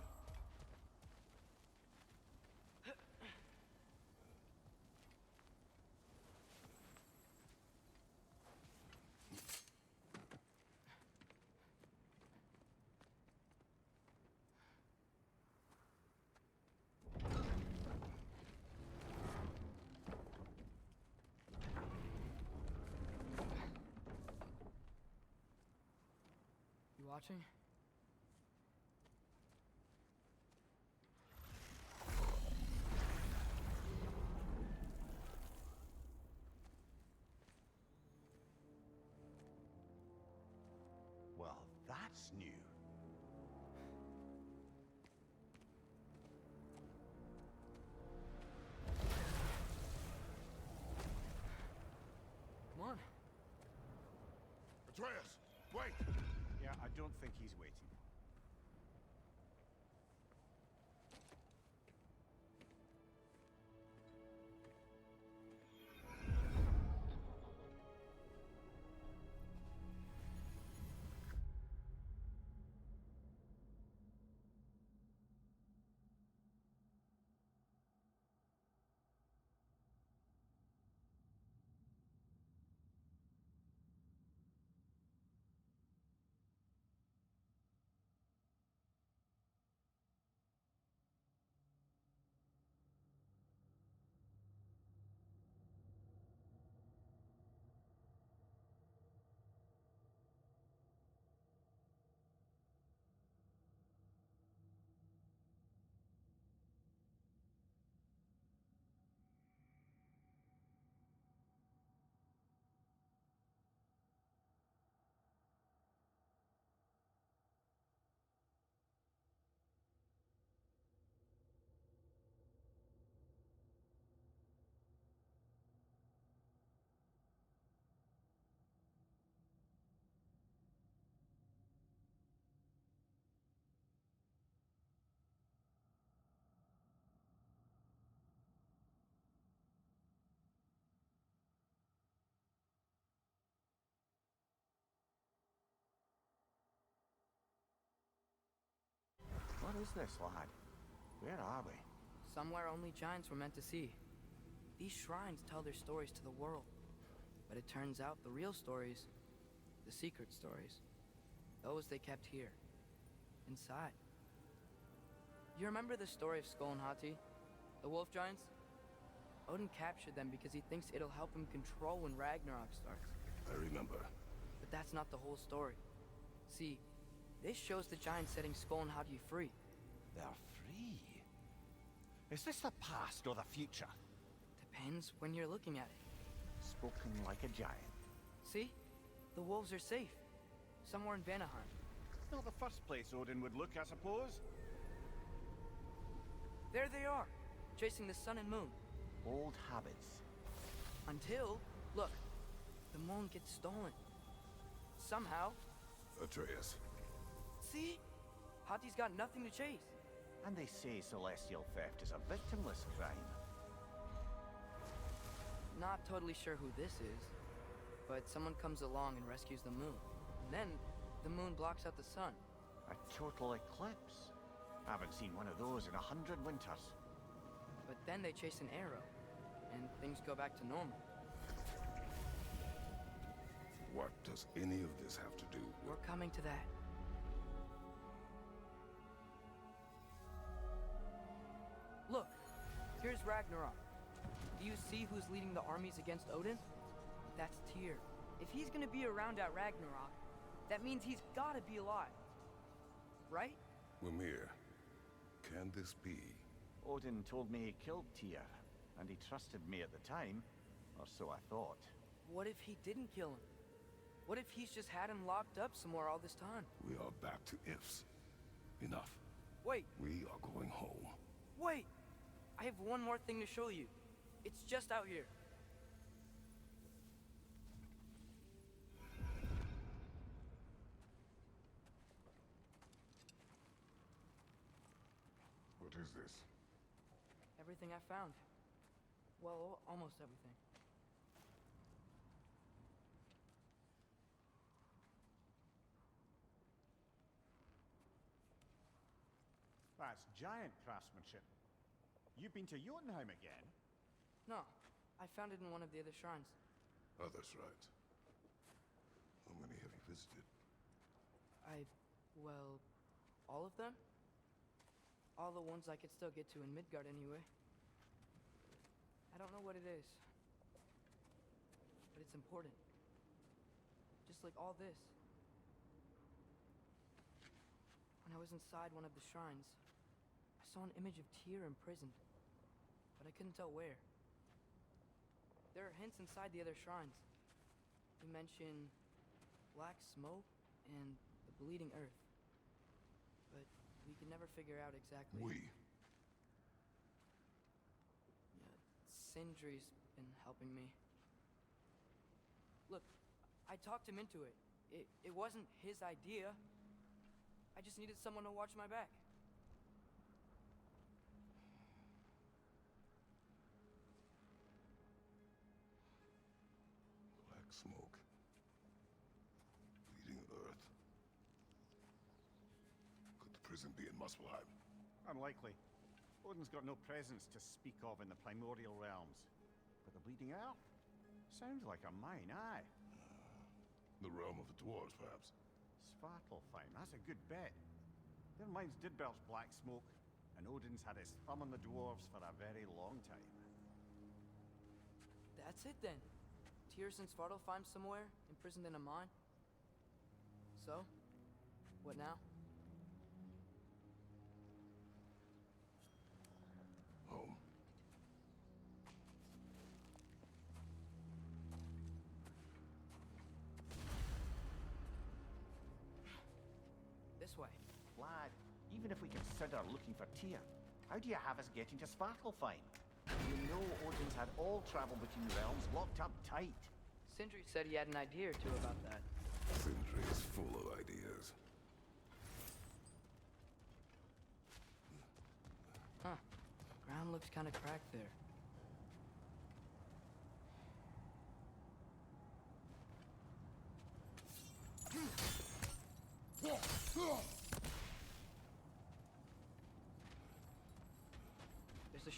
You watching? Well, that's new. Come on. Atreus, wait! Yeah, I don't think he's waiting. is this, lad? Where are we? Somewhere only giants were meant to see. These shrines tell their stories to the world. But it turns out the real stories, the secret stories, those they kept here, inside. You remember the story of Skull and Hati, the wolf giants? Odin captured them because he thinks it'll help him control when Ragnarok starts. I remember. But that's not the whole story. See, this shows the giants setting Skull and Hati free. They're free. Is this the past or the future? Depends when you're looking at it. Spoken like a giant. See? The wolves are safe. Somewhere in Vanaheim. Not the first place Odin would look, I suppose. There they are, chasing the sun and moon. Old habits. Until, look, the moon gets stolen. Somehow. Atreus. See? Hati's got nothing to chase. And they say celestial theft is a victimless crime. Not totally sure who this is, but someone comes along and rescues the moon. And then, the moon blocks out the sun. A total eclipse. Haven't seen one of those in 100 winters. But then they chase an arrow, and things go back to normal. What does any of this have to do with... We're coming to that. Look, here's Ragnarok. Do you see who's leading the armies against Odin? That's Tyr. If he's gonna be around at Ragnarok, that means he's gotta be alive. Right? Mimir, can this be? Odin told me he killed Tyr, and he trusted me at the time, or so I thought. What if he didn't kill him? What if he's just had him locked up somewhere all this time? We are back to ifs. Enough. Wait, We are going home. wait! I have one more thing to show you. It's just out here. What is this? Everything I found. Well, almost everything. That's giant craftsmanship. You've been to Jotunheim again? No, I found it in one of the other shrines. Others, right? How many have you visited? Well, all of them? All the ones I could still get to in Midgard anyway. I don't know what it is. But it's important. Just like all this. When I was inside one of the shrines, I saw an image of Tyr imprisoned. But I couldn't tell where. There are hints inside the other shrines. We mention black smoke and the bleeding earth. But we could never figure out exactly. Yeah, Sindri's been helping me. Look, I talked him into it. It wasn't his idea. I just needed someone to watch my back. Black smoke. Bleeding earth. Could the prison be in Muspelheim? Unlikely. Odin's got no presence to speak of in the primordial realms. But the Bleeding Earth? Sounds like a mine, aye. The realm of the dwarves, perhaps. Svartalfheim, that's a good bet. Their mines did belch black smoke, and Odin's had his thumb on the dwarves for a very long time. That's it then. Tyr's in Svartalfheim somewhere, imprisoned in a mine. So, what now? Home. This way. Lad, even if we consider looking for Tyr, how do you have us getting to Svartalfheim? You know Odin's had all travel between realms locked up tight. Sindri said he had an idea or two about that. Sindri is full of ideas. Huh. Ground looks kind of cracked there.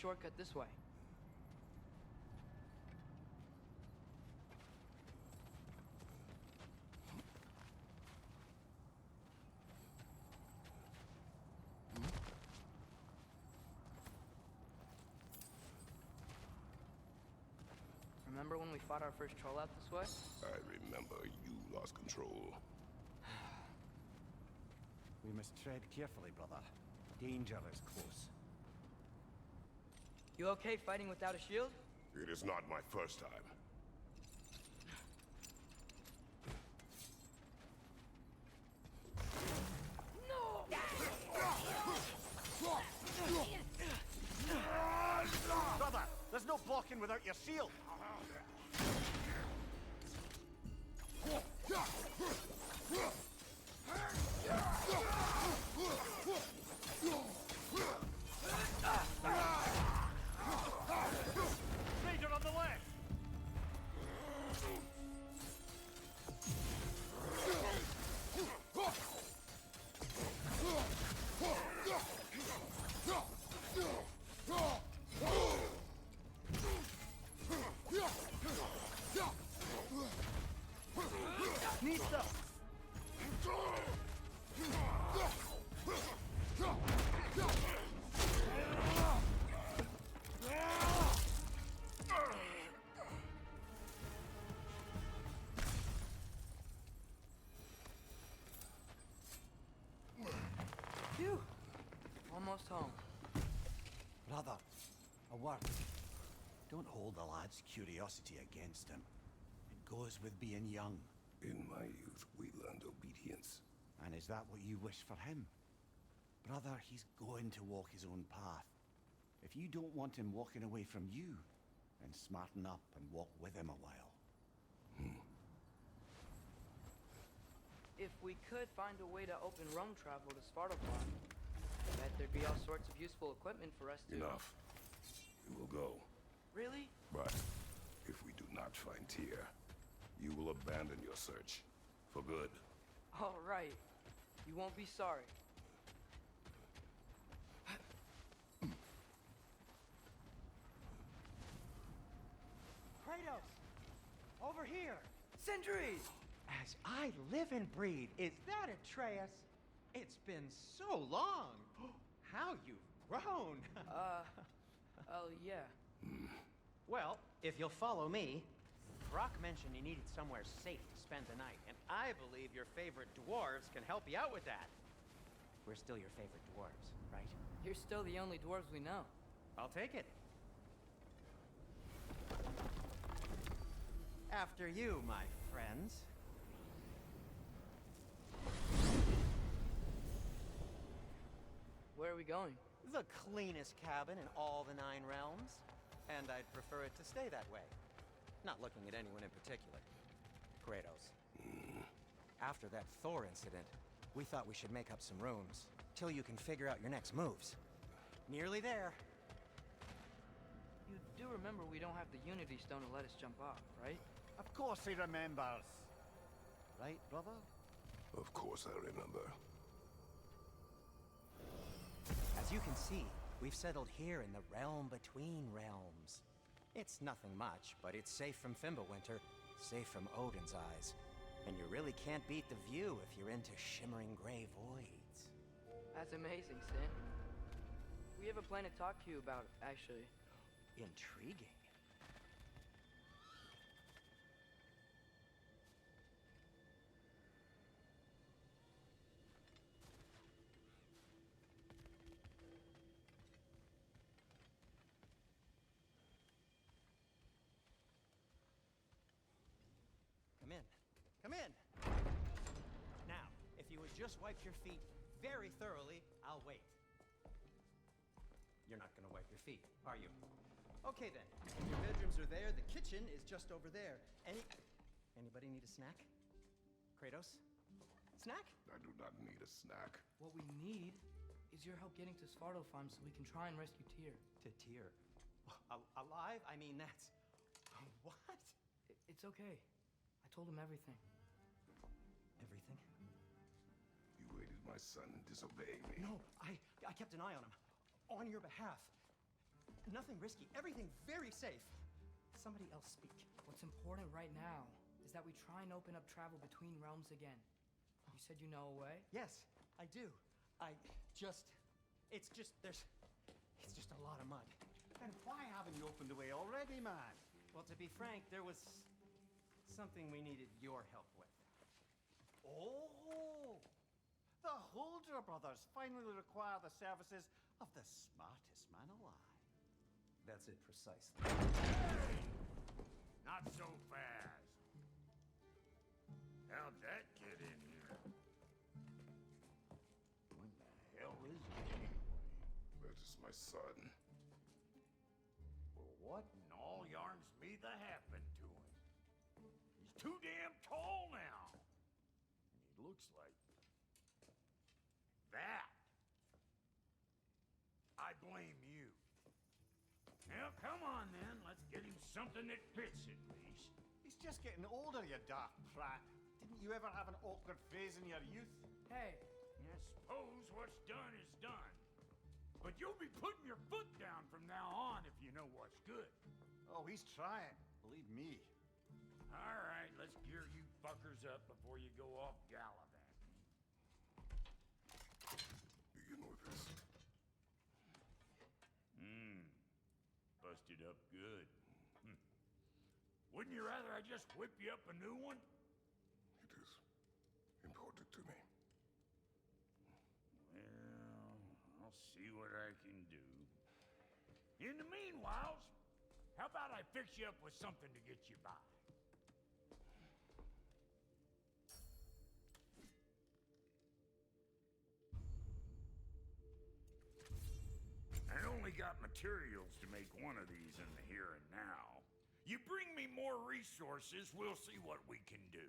shortcut this way. Remember when we fought our first troll out this way? I remember you lost control. We must tread carefully, brother. Danger is close. You okay fighting without a shield? It is not my first time. Brother, there's no blocking without your shield. Raider on the left! Nista! Phew! Almost home. Brother, a word. Don't hold the lad's curiosity against him. It goes with being young. In my youth, we learned obedience. And is that what you wish for him? Brother, he's going to walk his own path. If you don't want him walking away from you, then smarten up and walk with him a while. If we could find a way to open roam travel to Svartalfheim, I bet there'd be all sorts of useful equipment for us to... Enough. We will go. Really? But if we do not find Tyr, you will abandon your search. For good. All right. You won't be sorry. Kratos! Over here! Sentry! As I live and breathe, is that Atreus? It's been so long! How you've grown! Oh, yeah. Well, if you'll follow me, Brock mentioned you needed somewhere safe to spend the night, and I believe your favorite dwarves can help you out with that. We're still your favorite dwarves, right? You're still the only dwarves we know. I'll take it. After you, my friends. Where are we going? The cleanest cabin in all the 9 realms. And I'd prefer it to stay that way. Not looking at anyone in particular. Kratos. After that Thor incident, we thought we should make up some rooms, till you can figure out your next moves. Nearly there. You do remember we don't have the Unity Stone to let us jump off, right? Of course he remembers. Right, brother? Of course I remember. As you can see, we've settled here in the realm between realms. It's nothing much, but it's safe from Fimbulwinter, safe from Odin's eyes. And you really can't beat the view if you're into shimmering gray voids. That's amazing, Sin. We have a plan to talk to you about, actually. Intriguing. Come in. Come in! Now, if you would just wipe your feet very thoroughly, I'll wait. You're not gonna wipe your feet, are you? Okay then. Your bedrooms are there, the kitchen is just over there. Anybody need a snack? Kratos? Snack? I do not need a snack. What we need is your help getting to Svartalfheim so we can try and rescue Tyr. To Tyr. Alive? I mean, that's... What? It's okay. I told him everything. Everything? You aided my son in disobeying me. No, I kept an eye on him. On your behalf. nothing risky. Everything very safe. Somebody else speak. What's important right now is that we try and open up travel between realms again. You said you know a way? Yes, I do. It's just a lot of mud. Then why haven't you opened the way already, man? Well, to be frank, there was something we needed your help with. Oh! The Holder brothers finally require the services of the smartest man alive. That's it precisely. Not so fast. How'd that get in here? What the hell is it anyway? That is my son. Well, what in all yarns me the happened to him? He's too damn tall now. And he looks like that. I blame you. Now, come on then. Let's get him something that fits at least. He's just getting older, you daft prat. Didn't you ever have an awkward phase in your youth? Hey, I suppose what's done is done. But you'll be putting your foot down from now on if you know what's good. Oh, he's trying. Believe me. All right, let's gear you fuckers up before you go off gallivanting. Begin with this. Busted up good. Wouldn't you rather I just whip you up a new one? It is important to me. Well, I'll see what I can do. In the meanwhile, how about I fix you up with something to get you by? I only got materials to make one of these in the here and now. You bring me more resources, we'll see what we can do.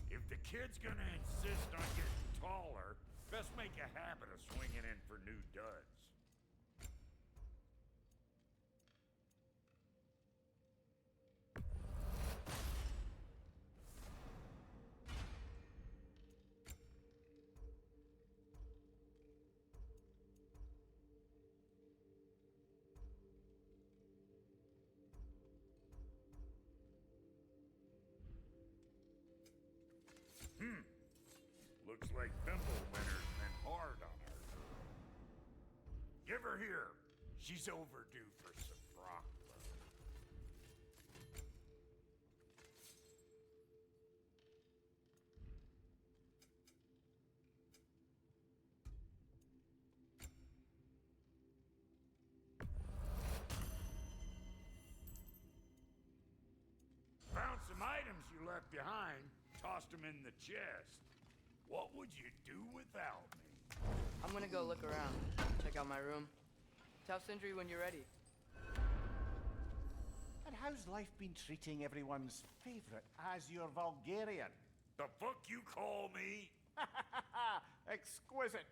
If the kid's gonna insist on getting taller, best make a habit of swinging in for new duds. Looks like Thimblewinter's been hard on her. Give her here. She's overdue for some broccoli. Found some items you left behind. Tossed them in the chest. What would you do without me? I'm gonna go look around. Check out my room. Tell Sindri when you're ready. And how's life been treating everyone's favorite Azure Vulgarian? The fuck you call me? Exquisite.